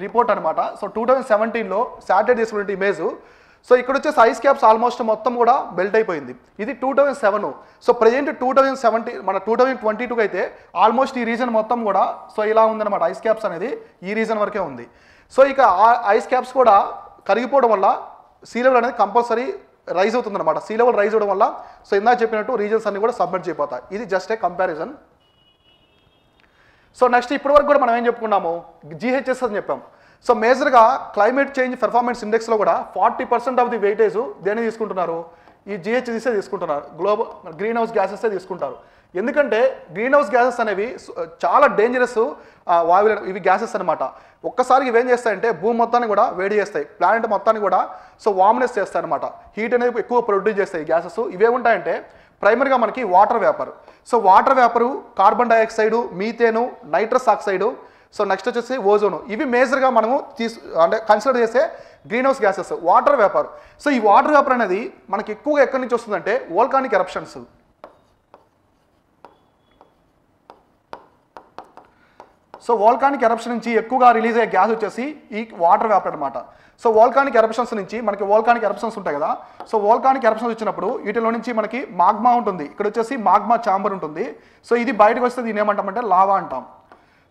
రిపోర్ట్ అనమాట. సో 2017లో శాటిలైట్ తీసుకునే ఇమేజ్. సో ఇక్కడ వచ్చేసి ఐస్ క్యాప్స్ ఆల్మోస్ట్ మొత్తం కూడా మెల్ట్ అయిపోయింది. ఇది 2007. సో ప్రజెంట్ 2017 మన 2022 అయితే ఆల్మోస్ట్ ఈ రీజన్ మొత్తం కూడా సో ఇలా ఉందన్నమాట. ఐస్ క్యాప్స్ అనేది ఈ రీజన్ వరకే ఉంది. సో ఇక ఐస్ క్యాప్స్ కూడా కరిగిపోవడం వల్ల సీ లెవెల్ అనేది కంపల్సరీ రైజ్ అవుతుందన్నమాట. సీ లెవెల్ రైజ్ అవడం వల్ల సో ఇందాక చెప్పినట్టు రీజన్స్ అన్ని కూడా సబ్మిట్ చేయబోతాయి. ఇది just a comparison. So next ఇప్పటి వరకు కూడా మనం ఏం చెప్పుకున్నాము, GHS అని చెప్పాం. సో మేజర్గా క్లైమేట్ చేంజ్ పెర్ఫార్మెన్స్ ఇండెక్స్లో కూడా 40% ఆఫ్ ది వెయిటేజ్ దేన్ని తీసుకుంటున్నారు, ఈ GHGసే తీసుకుంటున్నారు. గ్లోబల్ గ్రీన్ హౌస్ గ్యాసెస్ తీసుకుంటారు. ఎందుకంటే గ్రీన్ హౌస్ గ్యాసెస్ అనేవి చాలా డేంజరస్ వాయువులు, ఇవి గ్యాసెస్ అనమాట. ఒక్కసారి ఇవేం చేస్తాయంటే భూమి మొత్తాన్ని కూడా వేడి చేస్తాయి, ప్లానెట్ మొత్తాన్ని కూడా సో వార్మ్నెస్ చేస్తాయి అనమాట. హీట్ అనేది ఎక్కువ ప్రొడ్యూస్ చేస్తాయి గ్యాసెస్. ఇవేముంటాయంటే ప్రైమరీగా మనకి water vapour. So water vapour, carbon dioxide, methane, nitrous oxide, so next వచ్చేసి ఓజోను, ఇవి మేజర్గా మనము అంటే కన్సిడర్ చేసే greenhouse gases. Water vapour, so ఈ వాటర్ వేపర్ అనేది మనకి ఎక్కువగా ఎక్కడి నుంచి వస్తుందంటే volcanic eruptions. So volcanic eruption నుంచి ఎక్కువగా రిలీజ్ అయ్యే గ్యాస్ వచ్చేసి ఈ వాటర్ వేపర్ అనమాట. సో వోల్కానిక్ ఎరప్షన్స్ నుంచి మనకి వోల్కానిక్ ఎరప్షన్స్ ఉంటాయి కదా, సో వోల్కానిక్ ఎరప్షన్స్ వచ్చినప్పుడు వీటిలో నుంచి మనకి మాగ్మా ఉంటుంది, ఇక్కడ వచ్చేసి మాగ్మా ఛాంబర్ ఉంటుంది. సో ఇది బయటకు వస్తే దీని ఏమంటామంటే లావా అంటాం.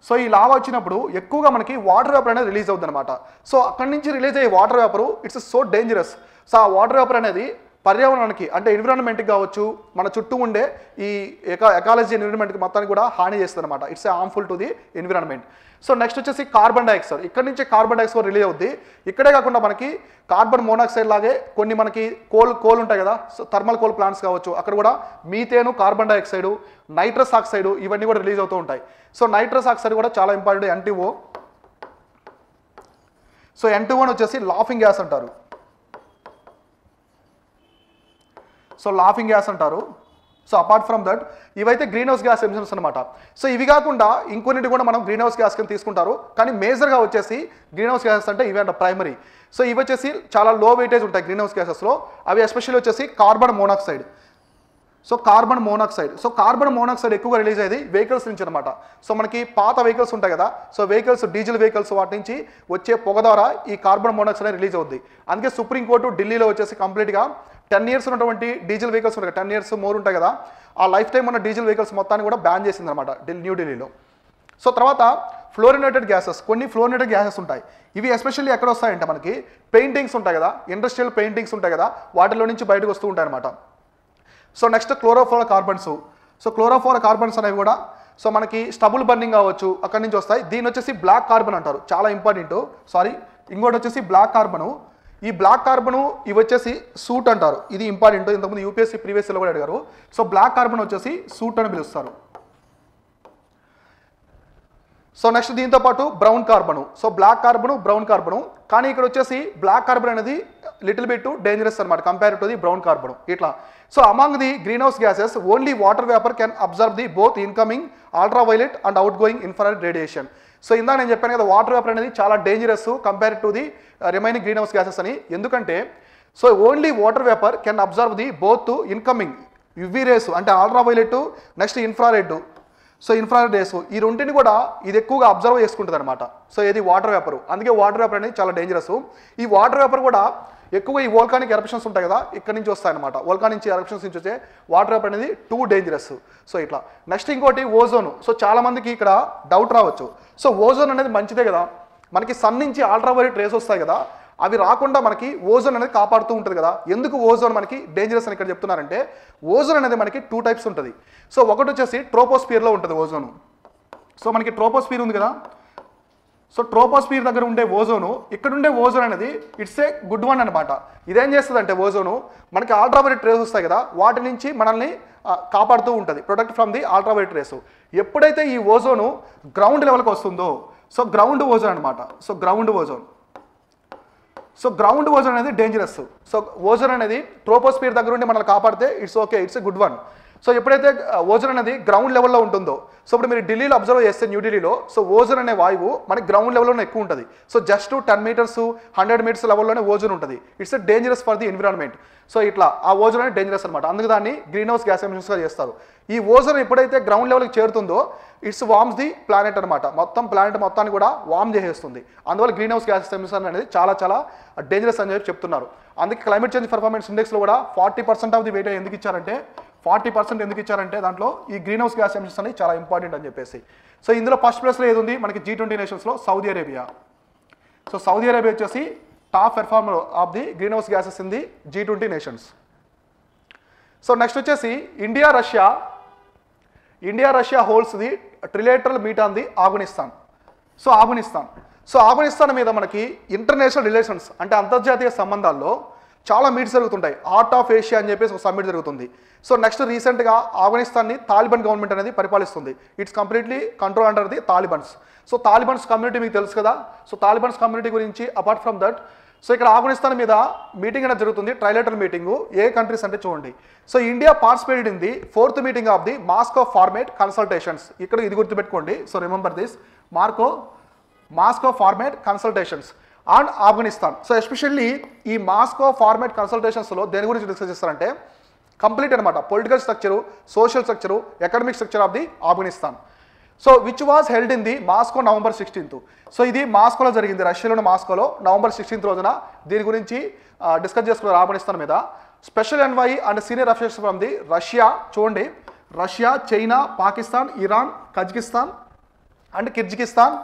సో ఈ లావా వచ్చినప్పుడు ఎక్కువగా మనకి వాటర్ వేపర్ అనేది రిలీజ్ అవుతుంది అనమాట. సో అక్కడి నుంచి రిలీజ్ అయ్యే water vapour it's so dangerous. So ఆ వాటర్ వేపర్ అనేది పర్యావరణానికి అంటే ఎన్విరాన్మెంట్కి కావచ్చు, మన చుట్టూ ఉండే ఈ ఎకాలజీ ఎన్విరాన్మెంట్కి మొత్తానికి కూడా హాని చేస్తుంది అనమాట. It's harmful to the environment. So next వచ్చేసి కార్బన్ డైఆక్సైడ్, ఇక్కడ నుంచి కార్బన్ డైఆక్సైడ్ రిలీజ్ అవుద్ది. ఇక్కడే కాకుండా మనకి కార్బన్ మోనాక్సైడ్ లాగే కొన్ని మనకి కోల్ ఉంటాయి కదా, సో థర్మల్ కోల్ ప్లాంట్స్ కావచ్చు, అక్కడ కూడా మీథేను, కార్బన్ డైఆక్సైడ్, నైట్రస్ ఆక్సైడ్ ఇవన్నీ కూడా రిలీజ్ అవుతూ ఉంటాయి. సో నైట్రస్ ఆక్సైడ్ కూడా చాలా ఇంపార్టెంట్, NTO. సో NTO వచ్చేసి లాఫింగ్ గ్యాస్ అంటారు. సో లాఫింగ్ గ్యాస్ అంటారు. సో అపార్ట్ ఫ్రమ్ దట్ ఇవైతే గ్రీన్ హౌస్ గ్యాస్ ఎమిషన్స్ అనమాట. సో ఇవి కాకుండా ఇంకొన్నిటి కూడా మనం గ్రీన్ హౌస్ గ్యాస్ కింద తీసుకుంటారు, కానీ మేజర్గా వచ్చేసి గ్రీన్ హౌస్ గ్యాసెస్ అంటే ఇవి అంటే ప్రైమరీ. సో ఇవి వచ్చేసి చాలా లో వెయిటేజ్ ఉంటాయి గ్రీన్ హౌస్ గ్యాసెస్లో. అవి ఎస్పెషల్లీ వచ్చేసి carbon monoxide. So carbon monoxide ఎక్కువగా రిలీజ్ అయ్యేది వెహికల్స్ నుంచి అనమాట. సో మనకి పాత వెహికల్స్ ఉంటాయి కదా, సో వెహికల్స్ డీజిల్ వెహికల్స్ వాటి నుంచి వచ్చే పొగ ద్వారా ఈ కార్బన్ మోనాక్సైడ్ రిలీజ్ అవుద్ది. అందుకే సుప్రీంకోర్టు ఢిల్లీలో వచ్చేసి కంప్లీట్గా 10 years ఉన్నటువంటి డీజిల్ వెహికల్స్ ఉంటాయి, 10 years మోర్ ఉంటాయి కదా, ఆ లైఫ్ టైం ఉన్న డీజిల్ వెహికల్స్ మొత్తాన్ని కూడా బ్యాన్ చేసింది అనమాట న్యూఢిల్లీలో. సో తర్వాత ఫ్లోరినేటెడ్ గ్యాసెస్, కొన్ని ఫ్లోరినేటెడ్ గ్యాసెస్ ఉంటాయి. ఇవి ఎస్పెషల్లీ ఎక్కడ వస్తాయంటే మనకి పెయింటింగ్స్ ఉంటాయి కదా, ఇండస్ట్రియల్ పెయింటింగ్స్ ఉంటాయి కదా, వాటిలో నుంచి బయటకు వస్తూ ఉంటాయి అనమాట. So next chlorofluoro carbons. So chlorofluoro carbons అనేవి కూడా సో మనకి స్టబుల్ బర్నింగ్ కావచ్చు, అక్కడి నుంచి వస్తాయి. దీని వచ్చేసి బ్లాక్ కార్బన్ అంటారు, చాలా ఇంపార్టెంట్. ఇంకోటి వచ్చేసి బ్లాక్ కార్బను. ఈ బ్లాక్ కార్బను ఇవి వచ్చేసి సూట్ అంటారు, ఇది ఇంపార్టెంట్. ఇంతకుముందు యూపీఎస్సీ ప్రీవియస్లో కూడా అడిగారు. సో బ్లాక్ కార్బన్ వచ్చేసి సూట్ అని పిలుస్తారు. సో నెక్స్ట్ దీంతో పాటు brown carbon. So black carbon, brown carbon, కానీ ఇక్కడ వచ్చేసి బ్లాక్ కార్బన్ అనేది లిటిల్ బిట్ డేంజరస్ అనమాట compare to the brown carbon ఇట్లా. So among the greenhouse gases only water vapour can absorb the both incoming ultraviolet and outgoing infrared radiation. So ఇందాక నేను చెప్పాను కదా, water vapour అనేది చాలా dangerous compare to the remaining greenhouse gases అని. ఎందుకంటే so only water vapour can absorb the both incoming UV rays అంటే ultraviolet, next infrared. So infrared rays ఈ రెంటిని కూడా ఇది ఎక్కువగా అబ్జర్వ్ చేసుకుంటుంది అనమాట. సో ఇది వాటర్ వేపర్, అందుకే వాటర్ వేపర్ అనేది చాలా డేంజరస్. ఈ వాటర్ వేపర్ కూడా ఎక్కువగా ఈ వోల్కానిక్ ఎరప్షన్స్ ఉంటాయి కదా, ఇక్కడ నుంచి వస్తాయన్నమాట. వోల్కానిక్ నుంచి ఎరప్షన్స్ నుంచి వచ్చే వాటర్ వేపర్ అనేది టూ డేంజరస్. సో ఇట్లా నెక్స్ట్ ఇంకోటి ఓజోన్. సో చాలా మందికి ఇక్కడ డౌట్ రావచ్చు, సో ఓజోన్ అనేది మంచిదే కదా, మనకి సన్ నుంచి అల్ట్రావైలెట్ రేస్ వస్తాయి కదా, అవి రాకుండా మనకి ఓజోన్ అనేది కాపాడుతూ ఉంటుంది కదా, ఎందుకు ఓజోన్ మనకి డేంజరస్ అని ఇక్కడ చెప్తున్నారంటే, ఓజోన్ అనేది మనకి 2 types ఉంటుంది. సో ఒకటి వచ్చేసి ట్రోపోస్ఫియర్లో ఉంటుంది ఓజోను. సో మనకి ట్రోపోస్ఫియర్ ఉంది కదా, సో ట్రోపోస్ఫియర్ దగ్గర ఉండే ఓజోను, ఇక్కడ ఉండే ఓజోన్ అనేది ఇట్స్ ఏ గుడ్ వన్ అనమాట. ఇదేం చేస్తుంది అంటే ఓజోను మనకి అల్ట్రావైలెట్ రేస్ వస్తాయి కదా, వాటి నుంచి మనల్ని కాపాడుతూ ఉంటుంది, protect from the ultraviolet race. ఎప్పుడైతే ఈ ఓజోను గ్రౌండ్ లెవెల్కి వస్తుందో, సో గ్రౌండ్ ఓజోన్ అనమాట. సో గ్రౌండ్ ఓజోన్ అనేది డేంజరస్. సో ఓజోన్ అనేది ట్రోపోస్ఫియర్ దగ్గర ఉండి మనల్ని కాపాడితే it's okay, it's a good one. So ఎప్పుడైతే ఓజోన్ అనేది గ్రౌండ్ లెవెల్లో ఉంటుందో, సో ఇప్పుడు మీరు ఢిల్లీలో అబ్జర్వ్ చేస్తే న్యూఢిల్లీలో, సో ఓజోన్ అనే వాయువు మనకి గ్రౌండ్ లెవెల్లోనే ఎక్కువ ఉంటుంది. సో జస్ట్ 10 meters 100 meters లెవెల్లోనే ఓజోన్ ఉంటుంది. It's a dangerous for the environment. So ఇట్లా ఆ ఓజోన్ అనేది డేంజరస్ అనమాట, అందుకు దాన్ని గ్రీన్ హౌస్ గ్యాస్ ఎమిషన్స్గా చేస్తారు. ఈ ఓజోన్ ఎప్పుడైతే గ్రౌండ్ లెవెల్కి చేరుతుందో ఇట్స్ వార్మ్స్ ది ప్లానెట్ అనమాట, మొత్తం ప్లానెట్ మొత్తాన్ని కూడా వార్మ్ చేసేస్తుంది. అందువల్ల గ్రీన్ హౌస్ గ్యాస్ ఎమిషన్ అనేది చాలా చాలా డేంజరస్ అని చెప్పి చెప్తున్నారు. అందుకే క్లైమేట్ చేంజ్ పర్ఫార్మెన్స్ ఇండెక్స్లో కూడా 40% ఆఫ్ ది వెయిట్ ఎందుకు ఇచ్చారంటే 40% ఎందుకు ఇచ్చారంటే దాంట్లో ఈ గ్రీన్ హౌస్ గ్యాస్ ఎమిషన్స్ అనేది చాలా ఇంపార్టెంట్ అని చెప్పేసి. సో ఇందులో ఫస్ట్ ప్లేస్లో ఏది ఉంది మనకి G20 నేషన్స్లో Saudi Arabia. So Saudi Arabia వచ్చేసి top performer of the greenhouse gases in the G20 nations. So next వచ్చేసి India Russia holds the trilateral meet on the Afghanistan. So Afghanistan మీద మనకి ఇంటర్నేషనల్ రిలేషన్స్ అంటే అంతర్జాతీయ సంబంధాల్లో చాలా meets జరుగుతుంటాయి. Heart of Asia అని చెప్పేసి ఒక సమ్మిట్ జరుగుతుంది. సో నెక్స్ట్ రీసెంట్గా ఆఫ్ఘనిస్తాన్ని తాలిబాన్ గవర్నమెంట్ అనేది పరిపాలిస్తుంది. It's completely control under the Talibans. So Talibans community మీకు తెలుసు కదా, సో తాలిబాన్స్ కమ్యూనిటీ గురించి అపార్ట్ ఫ్రమ్ దట్, సో ఇక్కడ ఆఫ్ఘనిస్తాన్ మీద మీటింగ్ అనేది జరుగుతుంది, ట్రైలేటరల్ మీటింగ్. ఏ కంట్రీస్ అంటే చూడండి, so India participated in the 4th meeting of the Moscow format consultations. ఇక్కడ ఇది గుర్తుపెట్టుకోండి, so remember this, Moscow format consultations and Afghanistan. So especially ఈ మాస్కో ఫార్మేట్ కన్సల్టేషన్స్లో దేని గురించి డిస్కస్ చేస్తారంటే కంప్లీట్ అనమాట political structure, social structure, economic structure of the Afghanistan. So which was held in the Moscow November 16th. So ఇది మాస్కోలో జరిగింది, రష్యాలోని మాస్కోలో November 16th రోజున. దీని గురించి డిస్కస్ చేసుకున్నారు ఆఫ్ఘనిస్తాన్ మీద. Special envoy and senior officials from the Russia, చూడండి Russia, China, Pakistan, Iran, Kazakhstan and Kyrgyzstan,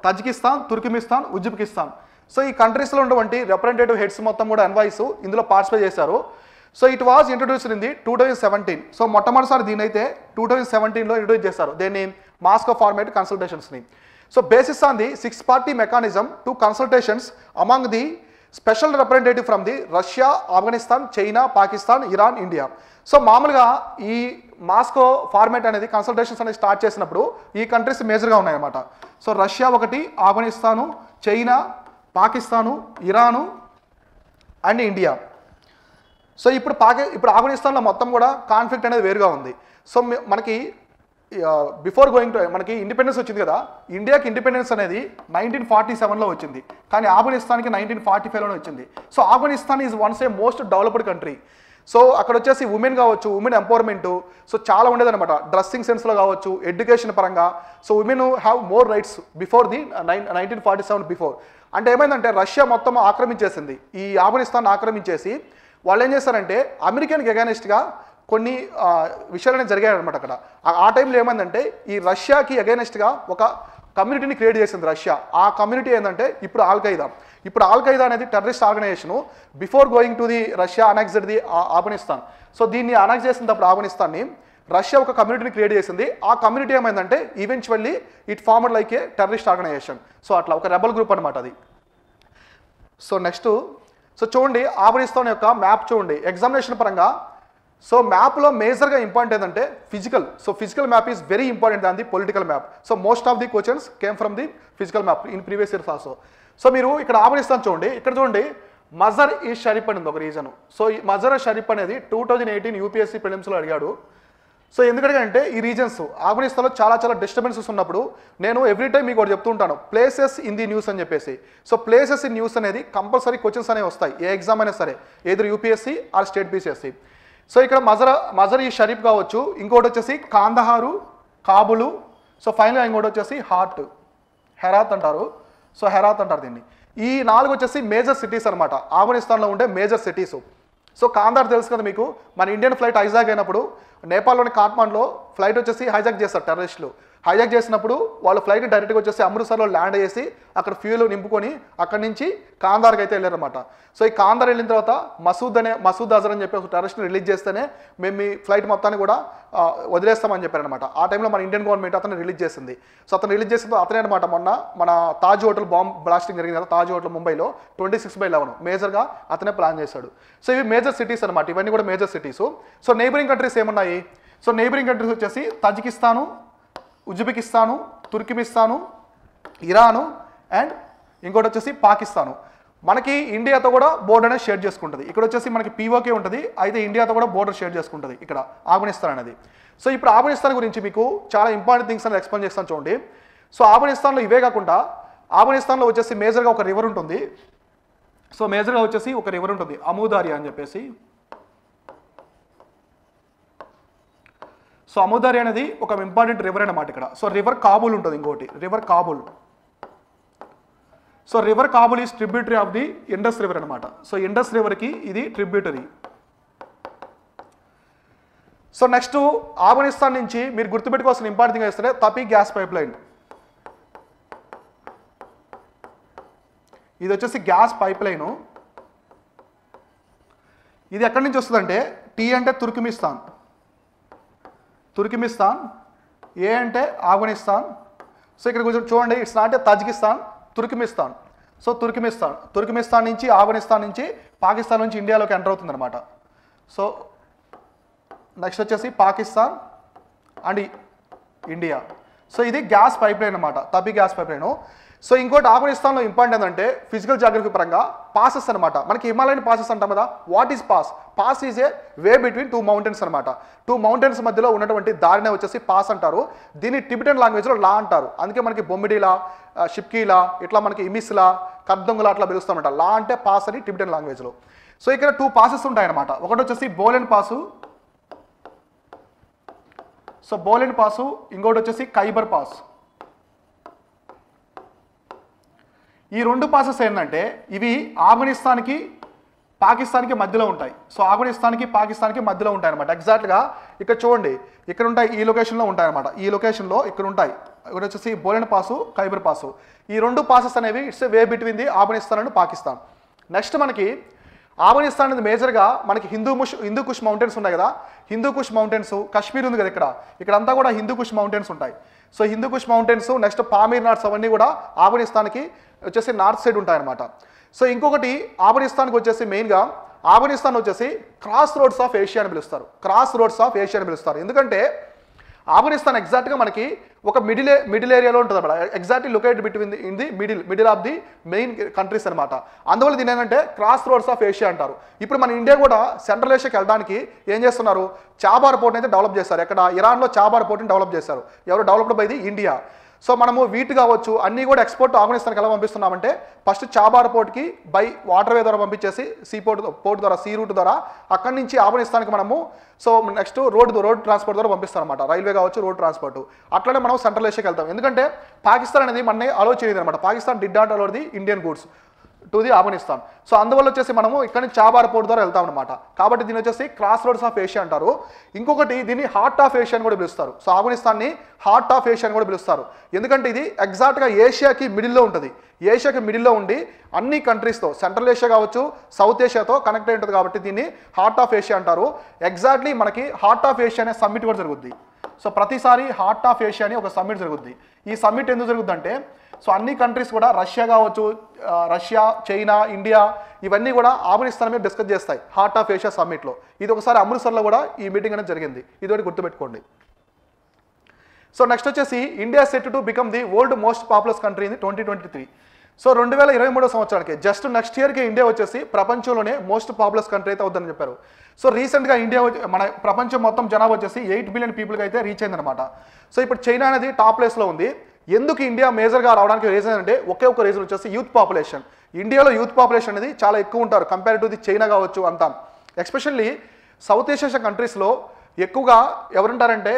Tajikistan, Turkmenistan, Uzbekistan. So ఈ కంట్రీస్లో ఉన్నటువంటి రిప్రజెంటేటివ్ హెడ్స్ మొత్తం కూడా ఎన్వైస్ ఇందులో పార్టిసిపేట్ చేశారు. So it was introduced in the 2017. So మొట్టమొదటిసారి దీని అయితే 2017లో ఇంట్రొడ్యూస్ చేశారు దేన్ని, మాస్కో ఫార్మేట్ కన్సల్టేషన్స్ని. So basis on the 6-party mechanism to consultations among the special representative from the Russia, Afghanistan, China, Pakistan, Iran, India. So మామూలుగా ఈ మాస్కో ఫార్మేట్ అనేది కన్సల్టేషన్స్ అనేది స్టార్ట్ చేసినప్పుడు ఈ కంట్రీస్ మేజర్గా ఉన్నాయన్నమాట. సో రష్యా ఒకటి, Afghanistan, China, Pakistan, Iran and India. So ఇప్పుడు ఆఫ్ఘనిస్తాన్లో మొత్తం కూడా కాన్ఫ్లిక్ట్ అనేది వేరుగా ఉంది. సో మనకి బిఫోర్ గోయింగ్ టు మనకి ఇండిపెండెన్స్ వచ్చింది కదా, ఇండియాకి ఇండిపెండెన్స్ అనేది 1947లో వచ్చింది, కానీ ఆఫ్ఘనిస్తాన్కి 1945లోనే వచ్చింది. So Afghanistan is once a most developed country. So అక్కడ వచ్చేసి ఉమెన్ కావచ్చు, ఉమెన్ ఎంపవర్మెంట్ సో చాలా ఉండేదన్నమాట, డ్రెస్సింగ్ సెన్స్లో కావచ్చు, ఎడ్యుకేషన్ పరంగా. So women have more rights before the 1947 before. అంటే ఏమైందంటే రష్యా మొత్తం ఆక్రమించేసింది, ఈ ఆఫ్ఘనిస్తాన్ ఆక్రమించేసి వాళ్ళు ఏం చేస్తారంటే అమెరికన్కి అగైనెస్ట్గా కొన్ని విషయాలు అనేవి జరిగాయన్నమాట అక్కడ. ఆ టైంలో ఏమైందంటే ఈ రష్యాకి అగైనెస్ట్గా ఒక కమ్యూనిటీని క్రియేట్ చేసింది రష్యా. ఆ కమ్యూనిటీ ఏంటంటే ఇప్పుడు ఆల్-ఖైదా అనేది terrorist organisation. Before going to the Russia annexed the Afghanistan. So దీన్ని అనెక్స్ చేసినప్పుడు ఆఫ్ఘనిస్తాన్ని రష్యా ఒక కమ్యూనిటీని క్రియేట్ చేసింది. ఆ కమ్యూనిటీ ఏమైందంటే eventually it formed like a terrorist organisation. So అట్లా ఒక రెబల్ గ్రూప్ అనమాట అది. సో నెక్స్ట్ సో చూడండి ఆఫ్ఘనిస్తాన్ యొక్క మ్యాప్ చూడండి ఎగ్జామినేషన్ పరంగా. సో మ్యాప్లో మేజర్గా ఇంపార్టెంట్ ఏంటంటే physical. So physical map is very important than the political map. So most of the questions came from the physical map in previous years also. So మీరు ఇక్కడ ఆఫ్ఘనిస్తాన్ చూడండి, ఇక్కడ చూడండి మజర్ ఈ షరీఫ్ అని ఉంది ఒక రీజన్. సో ఈ మజర్ షరీఫ్ అనేది 2018 యూపీఎస్సీ ప్రిలిమ్స్లో అడిగాడు. సో ఎందుకంటే ఈ రీజన్స్ ఆఫ్ఘనిస్తాన్లో చాలా డిస్టర్బెన్సెస్ ఉన్నప్పుడు నేను ఎవ్రీ టైం మీకు ఒకటి చెప్తూ ఉంటాను, ప్లేసెస్ ఇన్ ది న్యూస్ అని చెప్పేసి. సో ప్లేసెస్ ఇన్ న్యూస్ అనేది కంపల్సరీ క్వశ్చన్స్ అనేవి వస్తాయి ఏ ఎగ్జామ్ అయినా సరే, either UPSC or state BCSC. So ఇక్కడ మజర్ ఈ షరీఫ్ కావచ్చు, ఇంకోటి వచ్చేసి కాందహారు, కాబులు, సో ఫైనల్గా ఇంకోటి వచ్చేసి హెరాత్ అంటారు. సో హెరాత్ అంటారు దీన్ని. ఈ 4 వచ్చేసి మేజర్ సిటీస్ అనమాట, ఆఫ్ఘనిస్తాన్లో ఉండే మేజర్ సిటీస్. సో కాందార్ తెలుసు కదా మీకు, మన ఇండియన్ ఫ్లైట్ హైజాక్ అయినప్పుడు నేపాల్లోని కాఠ్మండ్లో ఫ్లైట్ వచ్చేసి హైజాక్ చేస్తారు టెర్రరిస్టులు. హైజాక్ చేసినప్పుడు వాళ్ళు ఫ్లైట్ డైరెక్ట్గా వచ్చేసి అమృత్సర్లో ల్యాండ్ చేసి అక్కడ ఫ్యూల్ నింపుకొని అక్కడి నుంచి కాందార్కి అయితే వెళ్ళారన్నమాట. సో ఈ కాందార్ వెళ్ళిన తర్వాత మసూద్ అజర్ అని చెప్పి ఒక టెర్రరిస్ట్ని రిలీజ్ చేస్తేనే మేము మీ ఫ్లైట్ మొత్తాన్ని కూడా వదిలేస్తామని చెప్పారనమాట. ఆ టైంలో మన ఇండియన్ గవర్నమెంట్ అతను రిలీజ్ చేసింది. సో అతను రిలీజ్ చేసింది అతనే అనమాట. మొన్న మన తాజ్ హోటల్ బాంబ్ బ్లాస్టింగ్ జరిగింది కదా, తాజ్ హోటల్ ముంబైలో 26/11 మేజర్గా అతనే ప్లాన్ చేశాడు. సో ఇవి మేజర్ సిటీస్ అనమాట, ఇవన్నీ కూడా major cities. So neighbouring countries ఏమున్నాయి? సో నైబరింగ్ కంట్రీస్ వచ్చేసి తజికిస్తాను, ఉజ్బెకిస్తాను, తుర్కిమిస్తాను, ఇరాను అండ్ ఇంకోటి వచ్చేసి పాకిస్తాను. మనకి ఇండియాతో కూడా బోర్డర్ అనేది షేర్ చేసుకుంటుంది. ఇక్కడ వచ్చేసి మనకి పీఓకే ఉంటుంది, అయితే ఇండియాతో కూడా బోర్డర్ షేర్ చేసుకుంటుంది ఇక్కడ ఆఫ్ఘనిస్తాన్ అనేది. సో ఇప్పుడు ఆఫ్ఘనిస్తాన్ గురించి మీకు చాలా ఇంపార్టెంట్ థింగ్స్ అనేది ఎక్స్ప్లెయిన్ చేస్తాను చూడండి. సో ఆఫ్ఘనిస్తాన్లో ఇవే కాకుండా ఆఫ్ఘనిస్తాన్లో వచ్చేసి మేజర్గా ఒక రివర్ ఉంటుంది. సో మేజర్గా వచ్చేసి ఒక రివర్ ఉంటుంది అమూదారియా అని చెప్పేసి. సో అమూదారియా అనేది ఒక ఇంపార్టెంట్ రివర్ అన్నమాట ఇక్కడ. సో రివర్ కాబూల్ ఉంటుంది ఇంకోటి, river Kabul. So river Kabul is tributary of the Indus river అనమాట. సో ఇండస్ రివర్కి ఇది ట్రిబ్యూటరీ. సో నెక్స్ట్ ఆఫ్ఘనిస్తాన్ నుంచి మీరు గుర్తుపెట్టుకోవాల్సిన ఇంపార్టెంట్ థింగ్ వేస్తే తపీ గ్యాస్ పైప్ లైన్. ఇది వచ్చేసి గ్యాస్ పైప్ లైను. ఇది ఎక్కడి నుంచి వస్తుందంటే టీ అంటే తుర్కిమిస్తాన్, ఏ అంటే ఆఫ్ఘనిస్తాన్. సో ఇక్కడ కొంచెం చూడండి, it's not a Tajikistan, Turkmenistan. So Turkmenistan నుంచి ఆఫ్ఘనిస్తాన్ నుంచి పాకిస్తాన్ నుంచి ఇండియాలోకి ఎంటర్ అవుతుంది అనమాట. సో నెక్స్ట్ వచ్చేసి పాకిస్తాన్ అండ్ ఇండియా. సో ఇది గ్యాస్ పైప్ లైన్ అనమాట, తపీ గ్యాస్ పైప్ లైన్. సో ఇంకోటి ఆఫ్ఘనిస్తాన్లో ఇంపార్టెంట్ ఏంటంటే ఫిజికల్ జాగ్రఫీ పరంగా పాసెస్ అనమాట. మనకి హిమాలయన్ పాసెస్ అంటాం కదా, what is pass? Pass is a way between 2 mountains అనమాట. 2 మౌంటైన్స్ మధ్యలో ఉన్నటువంటి దారినే వచ్చేసి పాస్ అంటారు. దీన్ని టిబెటన్ లాంగ్వేజ్లో లా అంటారు. అందుకే మనకి బొమ్మిడిలా, షిప్కీలా, ఇట్లా మనకి ఇమిస్లా, కర్దంగులా అట్లా పిలుస్తామంట. లా అంటే పాస్ అని టిబెటన్ లాంగ్వేజ్లో. సో ఇక్కడ 2 పాసెస్ ఉంటాయన్నమాట. ఒకటి వచ్చేసి బోలెన్ పాసు, సో బోలెన్ పాసు, ఇంకోటి వచ్చేసి ఖైబర్ పాస్. ఈ రెండు పాసెస్ ఏంటంటే ఇవి ఆఫ్ఘనిస్తాన్కి పాకిస్తాన్కి మధ్యలో ఉంటాయి. సో ఆఫ్ఘనిస్తాన్కి పాకిస్తాన్కి మధ్యలో ఉంటాయి అనమాట. ఎగ్జాక్ట్గా ఇక్కడ చూడండి, ఇక్కడ ఉంటాయి, ఈ లొకేషన్లో ఉంటాయి అనమాట. ఈ లొకేషన్లో ఇక్కడ ఉంటాయి. ఇక్కడ వచ్చేసి బోలెన్ పాసు, ఖైబర్ పాసు. ఈ రెండు పాసెస్ అనేవి it's way between the Afghanistan and Pakistan. Next మనకి ఆఫ్ఘనిస్తాన్ అనేది మేజర్గా మనకి హిందూ కుష్ మౌంటైన్స్ ఉన్నాయి కదా, హిందూ కుష్ మౌంటైన్స్, కాశ్మీర్ ఉంది కదా ఇక్కడంతా కూడా హిందూ కుష్ మౌంటైన్స్ ఉంటాయి. సో హిందూ కుష్ మౌంటైన్స్, నెక్స్ట్ పామీర్ నాట్స్ అవన్నీ కూడా ఆఫ్ఘనిస్తాన్కి వచ్చేసి నార్త్ సైడ్ ఉంటాయన్నమాట. సో ఇంకొకటి ఆఫ్ఘనిస్తాన్కి వచ్చేసి మెయిన్గా ఆఫ్ఘనిస్తాన్ వచ్చేసి క్రాస్ రోడ్స్ ఆఫ్ ఏషియా అని పిలుస్తారు. క్రాస్ రోడ్స్ ఆఫ్ ఏషియా అని పిలుస్తారు. ఎందుకంటే ఆఫ్ఘనిస్తాన్ ఎగ్జాక్ట్గా మనకి ఒక మిడిల్ ఏరియాలో ఉంటుంది అనమాట. Exactly locate between the middle of the main countries అనమాట. అందువల్ల దీని ఏంటంటే క్రాస్ రోడ్స్ ఆఫ్ ఏషియా అంటారు. ఇప్పుడు మన ఇండియా కూడా సెంట్రల్ ఏషియాకి వెళ్ళడానికి ఏం చేస్తున్నారు, చాబార్ పోర్ట్ని అయితే డెవలప్ చేస్తారు. ఎక్కడ ఇరాన్లో చాబార్ పోర్ట్ని డెవలప్ చేశారు. ఎవరు developed by the India. So మనము వీటి కావచ్చు అన్నీ కూడా ఎక్స్పోర్ట్ ఆఫ్ఘనిస్తాన్కి ఎలా పంపిస్తున్నామంటే ఫస్ట్ చాబార్ పోర్ట్కి బై వాటర్వే ద్వారా పంపించేసి పోర్ట్ ద్వారా సీ రూట్ ద్వారా అక్కడి నుంచి ఆఫ్ఘనిస్తాన్కి మనము సో నెక్స్ట్ రోడ్ ట్రాన్స్పోర్ట్ ద్వారా పంపిస్తాం అనమాట. రైల్వే కావచ్చు, రోడ్ ట్రాన్స్పోర్ట్. అట్లనే మనం సెంట్రల్ ఏషియాకి వెళ్తాం. ఎందుకంటే పాకిస్తాన్ అనేది మనని అలో చేయదు అనమాట. Pakistan did not allow the Indian goods to the Afghanistan. So అందువల్ల వచ్చేసి మనము ఇక్కడ నుంచి చాబార్ పోర్ట్ ద్వారా వెళ్తాం అనమాట. కాబట్టి దీని వచ్చేసి క్రాస్ రోడ్స్ ఆఫ్ ఏషియా అంటారు. ఇంకొకటి దీన్ని హార్ట్ ఆఫ్ ఏషియా అని కూడా పిలుస్తారు. సో ఆఫ్ఘనిస్తాన్ని హార్ట్ ఆఫ్ ఏషియా అని కూడా పిలుస్తారు. ఎందుకంటే ఇది ఎగ్జాక్ట్గా ఏషియాకి మిడిల్లో ఉంటుంది. ఏషియాకి మిడిల్లో ఉండి అన్ని కంట్రీస్తో, సెంట్రల్ ఏషియా కావచ్చు, సౌత్ ఏషియాతో కనెక్ట్ అయి ఉంటుంది. కాబట్టి దీన్ని హార్ట్ ఆఫ్ ఏషియా అంటారు. ఎగ్జాక్ట్లీ మనకి హార్ట్ ఆఫ్ ఏషియా అనే సమ్మిట్ కూడా జరుగుద్ది. సో ప్రతిసారి హార్ట్ ఆఫ్ ఏషియా అని ఒక సమ్మిట్ జరుగుద్ది. ఈ సమ్మిట్ ఎందుకు జరుగుద్ది అంటే సో అన్ని కంట్రీస్ కూడా రష్యా కావచ్చు, రష్యా, చైనా, ఇండియా ఇవన్నీ కూడా ఆఫ్ఘనిస్తాన్ మీద డిస్కస్ చేస్తాయి హార్ట్ ఆఫ్ ఏషియా సమ్మిట్లో. ఇది ఒకసారి అమృత్సర్లో కూడా ఈ మీటింగ్ అనేది జరిగింది. ఇది ఒకటి గుర్తుపెట్టుకోండి. సో నెక్స్ట్ వచ్చేసి India set to become the world most populous country in 2023. So 2023 సంవత్సరానికి జస్ట్ నెక్స్ట్ ఇయర్కి ఇండియా వచ్చేసి ప్రపంచంలోనే మోస్ట్ పాపులస్ కంట్రీ అయితే అవుతుందని చెప్పారు. సో రీసెంట్గా ఇండియా మన ప్రపంచం మొత్తం జనాభా వచ్చేసి 8 బిలియన్ పీపుల్కి అయితే రీచ్ అయిందనమాట. సో ఇప్పుడు చైనా అనేది టాప్ ప్లేస్లో ఉంది. ఎందుకు ఇండియా మేజర్గా రావడానికి రీజన్ అంటే ఒకే ఒక రీజన్ వచ్చేసి యూత్ పాపులేషన్. ఇండియాలో యూత్ పాపులేషన్ అనేది చాలా ఎక్కువ ఉంటారు కంపేర్ టు ది చైనా కావచ్చు అంతా. ఎస్పెషల్లీ సౌత్ ఏషియా కంట్రీస్లో ఎక్కువగా ఎవరుంటారంటే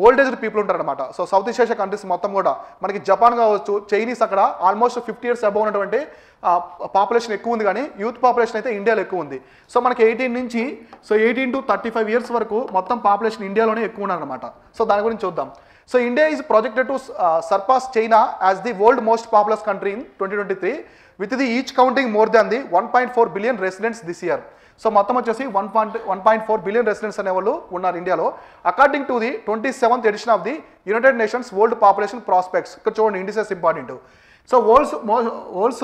ఓల్డ్ ఏజ్డ్ పీపుల్ ఉంటారనమాట. So south east Asia countries మొత్తం కూడా మనకి జపాన్ కావచ్చు, చైనీస్ అక్కడ ఆల్మోస్ట్ 50 years అబౌవ్ ఉన్నటువంటి పాపులేషన్ ఎక్కువ ఉంది. కానీ యూత్ పాపులేషన్ అయితే ఇండియాలో ఎక్కువ ఉంది. సో మనకి 18 to 35 years వరకు మొత్తం పాపులేషన్ ఇండియాలోనే ఎక్కువ ఉన్నారనమాట. సో దాని గురించి చూద్దాం. So India is projected to surpass China as the world most populous country in 2023 with the each counting more than the 1.4 billion residents this year. So మొత్తం వచ్చేసి 1.4 billion రెసిడెంట్స్ అనేవాళ్ళు ఉన్నారు ఇండియాలో. According to the 27th edition of the United nations world population prospects. ఇక్కడ చూడండి indices important. So world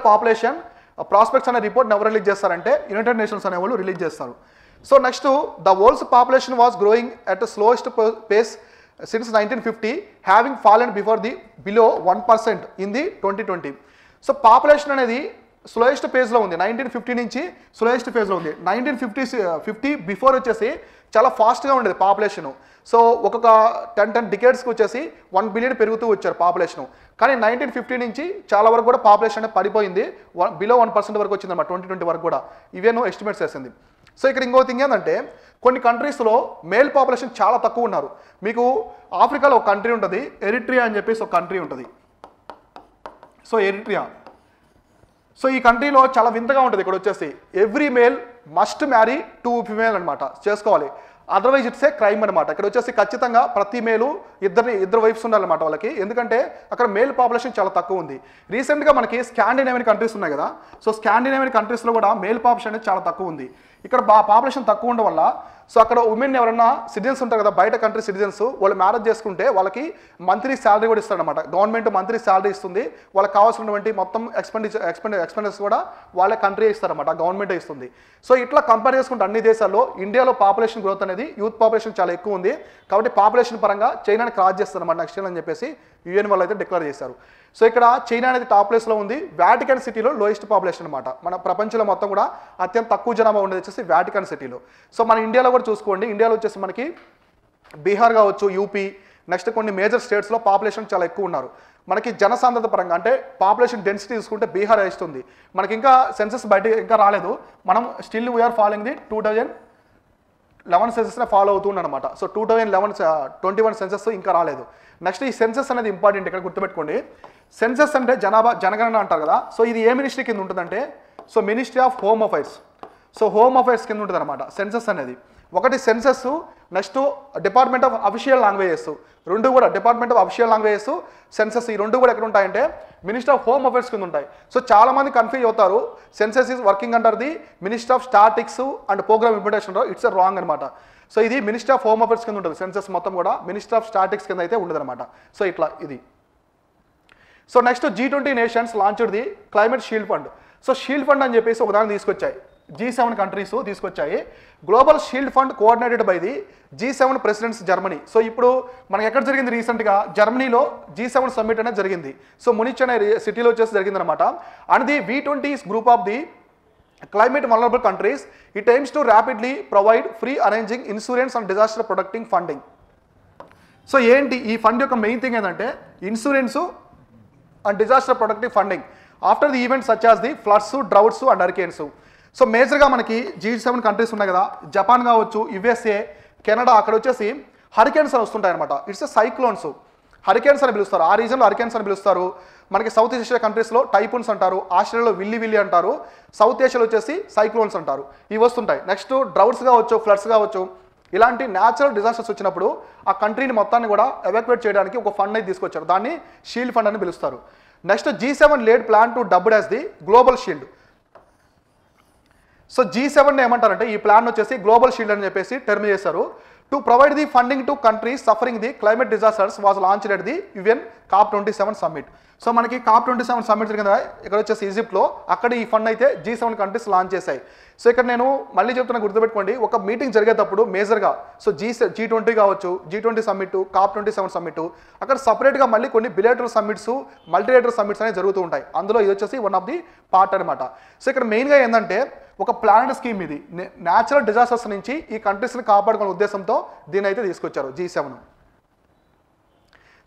population prospects అనే report ఎవరు release చేస్తారంటే యునైటెడ్ నేషన్స్ అనేవాళ్ళు రిలీజ్ చేస్తారు. So next the world's population was growing at slowest pace since 1950 having fallen below 1% in the 2020. So population అనేది slowest ఫేజ్లో ఉంది. 1950 నుంచి స్లోయెస్ట్ ఫేజ్లో ఉంది. 1950 బిఫోర్ వచ్చేసి చాలా ఫాస్ట్గా ఉండేది పాపులేషను. సో ఒక్కొక్క 10 డికేడ్స్కి వచ్చేసి 1 billion పెరుగుతూ వచ్చారు పాపులేషను. కానీ 1950 నుంచి చాలా వరకు కూడా పాపులేషన్ అనేది పడిపోయింది. బిలో 1% వరకు వచ్చిందన్నమాట 2020 వరకు కూడా. ఇవేనో ఎస్టిమేట్స్ చేసింది. సో ఇక్కడ ఇంకో థింగ్ ఏంటంటే కొన్ని కంట్రీస్లో మేల్ పాపులేషన్ చాలా తక్కువ ఉన్నారు. మీకు ఆఫ్రికాలో ఒక కంట్రీ ఉంటుంది, ఎరిట్రియా అని చెప్పేసి ఒక కంట్రీ ఉంటుంది. సో ఎరిట్రియా, సో ఈ కంట్రీలో చాలా వింతగా ఉంటుంది. ఇక్కడ వచ్చేసి every male must marry 2 female అనమాట, చేసుకోవాలి. అదర్వైజ్ ఇట్స్ ఏ క్రైమ్ అనమాట. ఇక్కడ వచ్చేసి ఖచ్చితంగా ప్రతి మేలు ఇద్దరు వైఫ్స్ ఉండాలన్నమాట వాళ్ళకి. ఎందుకంటే అక్కడ మేల్ పాపులేషన్ చాలా తక్కువ ఉంది. రీసెంట్గా మనకి స్కాండినేవియన్ కంట్రీస్ ఉన్నాయి కదా. సో స్కాండినేవియన్ కంట్రీస్లో కూడా మేల్ పాపులేషన్ అనేది చాలా తక్కువ ఉంది. ఇక్కడ పాపులేషన్ తక్కువ ఉండడం వల్ల సో అక్కడ ఉమెన్ ఎవరన్నా సిటిజన్స్ ఉంటారు కదా, బయట కంట్రీ సిటిజన్స్, వాళ్ళు మ్యారేజ్ చేసుకుంటే వాళ్ళకి మంత్లీ శాలరీ కూడా ఇస్తారనమాట. గవర్నమెంట్ మంత్లీ శాలరీ ఇస్తుంది. వాళ్ళకి కావాల్సినటువంటి మొత్తం ఎక్స్పెండిచర్స్ కూడా వాళ్ళ కంట్రీ ఇస్తారనమాట, గవర్నమెంటే ఇస్తుంది. సో ఇట్లా కంపేర్ చేసుకుంటే అన్ని దేశాల్లో ఇండియాలో పాపులేషన్ గ్రోత్ అనేది యూత్ పాపులేషన్ చాలా ఎక్కువ ఉంది. కాబట్టి పాపులేషన్ పరంగా చైనాని క్రాస్ చేస్తారన్నమాట నెక్స్ట్ ఇయర్ అని చెప్పేసి యుఎన్ వాళ్ళు అయితే డిక్లేర్ చేశారు. సో ఇక్కడ చైనా అనేది టాప్ ప్లేస్లో ఉంది. వాటికన్ సిటీలో లోయెస్ట్ పాపులేషన్ అనమాట. మన ప్రపంచంలో మొత్తం కూడా అత్యంత తక్కువ జనాభా ఉండేది వచ్చేసి వాటికన్ సిటీలో. సో మన ఇండియాలో కూడా చూసుకోండి. ఇండియాలో వచ్చేసి మనకి బీహార్ కావచ్చు, యూపీ, నెక్స్ట్ కొన్ని మేజర్ స్టేట్స్లో పాపులేషన్ చాలా ఎక్కువ ఉన్నారు. మనకి జనసాంద్రత పరంగా అంటే పాపులేషన్ డెన్సిటీ తీసుకుంటే బీహార్ వేస్తుంది. మనకి ఇంకా సెన్సస్ బయట ఇంకా రాలేదు. మనం స్టిల్ వీఆర్ ఫాలోయింగ్ ది 11 సెన్సెస్నే ఫాలో అవుతుందన్నమాట. సో 2021 సెన్సెస్ ఇంకా రాలేదు. నెక్స్ట్ ఈ సెన్సెస్ అనేది ఇంపార్టెంట్, ఇక్కడ గుర్తుపెట్టుకోండి. సెన్సెస్ అంటే జనగణన అంటారు కదా. సో ఇది ఏ మినిస్ట్రీ కింద ఉంటుందంటే so ministry of home affairs. So home affairs కింద ఉంటుంది అనమాట సెన్సెస్ అనేది. ఒకటి census, next department of official languages, రెండు కూడా department of official languages, census ఈ రెండు కూడా ఎక్కడ ఉంటాయంటే మినిస్టర్ ఆఫ్ హోమ్ అఫైర్స్ కింద ఉంటాయి. సో చాలా మంది కన్ఫ్యూజ్ అవుతారు, census is working under the minister of statics and programme implementation. It's wrong అనమాట. సో ఇది మినిస్టర్ ఆఫ్ హోమ్ అఫైర్స్ కింద ఉంటుంది. సెన్సెస్ మొత్తం కూడా మినిస్టర్ ఆఫ్ స్టాటిక్స్ కింద అయితే ఉండదు అనమాట. సో ఇట్లా ఇది. So next G20 nations launched the climate shield fund. So shield fund అని చెప్పేసి ఒకదాన్ని తీసుకొచ్చాయి, G7 కంట్రీస్ తీసుకొచ్చాయి. Global shield fund coordinated by the G7 presidents Germany. So ఇప్పుడు మనకి ఎక్కడ జరిగింది రీసెంట్గా జర్మనీలో G7 సమ్మిట్ అనేది జరిగింది. సో మునిచ్ అనే సిటీలో వచ్చేసి జరిగింది అనమాట. And the V20 group of the climate vulnerable countries. It AIIMS to rapidly provide free arranging insurance and disaster protecting funding. So ఏంటి ఈ ఫండ్ యొక్క మెయిన్ థింగ్ ఏంటంటే insurance and disaster protective funding after the events such as the floods, droughts and Hurricanes. So మేజర్గా మనకి G7 countries ఉన్నాయి కదా, Japan కావచ్చు, USA, Canada, అక్కడ వచ్చేసి హరికేన్స్ అని వస్తుంటాయి అనమాట. ఇట్స్ సైక్లోన్స్, హరికేన్స్ అని పిలుస్తారు. ఆ రీజన్లో హరికేన్స్ అని పిలుస్తారు. మనకి సౌత్ ఏషియా కంట్రీస్లో టైఫూన్స్ అంటారు, ఆస్ట్రేలియాలో విల్లి అంటారు, సౌత్ ఏషియాలో వచ్చేసి సైక్లోన్స్ అంటారు. ఇవి వస్తుంటాయి. నెక్స్ట్ డ్రౌట్స్ కావచ్చు, ఫ్లడ్స్ కావచ్చు, ఇలాంటి న్యాచురల్ డిజాస్టర్స్ వచ్చినప్పుడు ఆ కంట్రీని మొత్తాన్ని కూడా ఎవాక్యుయేట్ చేయడానికి ఒక ఫండ్ అయితే తీసుకొచ్చారు. దాన్ని షీల్డ్ ఫండ్ అని పిలుస్తారు. Next G7 laid plan to dubbed as the global shield. So G7 ఏమంటారంటే ఈ ప్లాన్ వచ్చేసి గ్లోబల్ షీల్డ్ అని చెప్పేసి టర్మ్ చేశారు. To provide the funding to countries suffering the climate disasters was launched at the UN COP27 summit. So మనకి COP27 summit జరిగింది కదా ఇక్కడ వచ్చేసి ఈజిప్ట్లో, అక్కడ ఈ ఫండ్ అయితే G7 కంట్రీస్ లాంచ్ చేశాయి. సో ఇక్కడ నేను మళ్ళీ చెప్తున్నా, గుర్తుపెట్టుకోండి, ఒక మీటింగ్ జరిగేటప్పుడు మేజర్గా సో G20 కావచ్చు, G20 సమ్మిట్, COP27 సమ్మిట్, అక్కడ సపరేట్గా మళ్ళీ కొన్ని బిలేటరల్ సమ్మిట్స్, మల్టీలేటరల్ సమ్మిట్స్ అనేవి జరుగుతూ ఉంటాయి. అందులో ఇది వచ్చేసి వన్ ఆఫ్ ది పార్ట్ అనమాట. సో ఇక్కడ మెయిన్గా ఏంటంటే ఒక ప్లానెట్ స్కీమ్, ఇది న్యాచురల్ డిజాస్టర్స్ నుంచి ఈ కంట్రీస్ని కాపాడుకునే ఉద్దేశంతో దీని అయితే తీసుకొచ్చారు G7.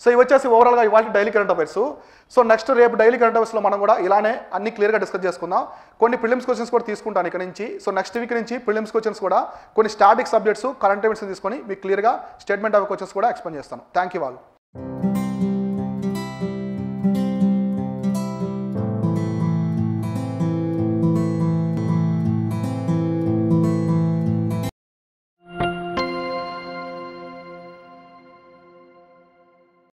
సో ఇవి వచ్చేసి ఓవరాల్గా ఇవాళ daily current affairs. So next రేపు డైలీ కరెంట్ అఫైర్స్లో మనం కూడా ఇలానే అన్ని క్లియర్గా డిస్కస్ చేసుకుందాం. కొన్ని ప్రిలిమ్స్ క్వశ్చన్స్ కూడా తీసుకుంటాను ఇక్కడ నుంచి. సో నెక్స్ట్ వీక్ నుంచి ప్రిలిమ్స్ క్వశ్చన్స్ కూడా కొన్ని స్టాటిక్ సబ్జెక్ట్స్, కరెంట్ అఫైర్స్ తీసుకొని మీకు క్లియర్గా స్టేట్మెంట్ ఆఫ్ క్వశ్చన్స్ కూడా ఎక్స్ప్లెయిన్ చేస్తాను. Thank you all.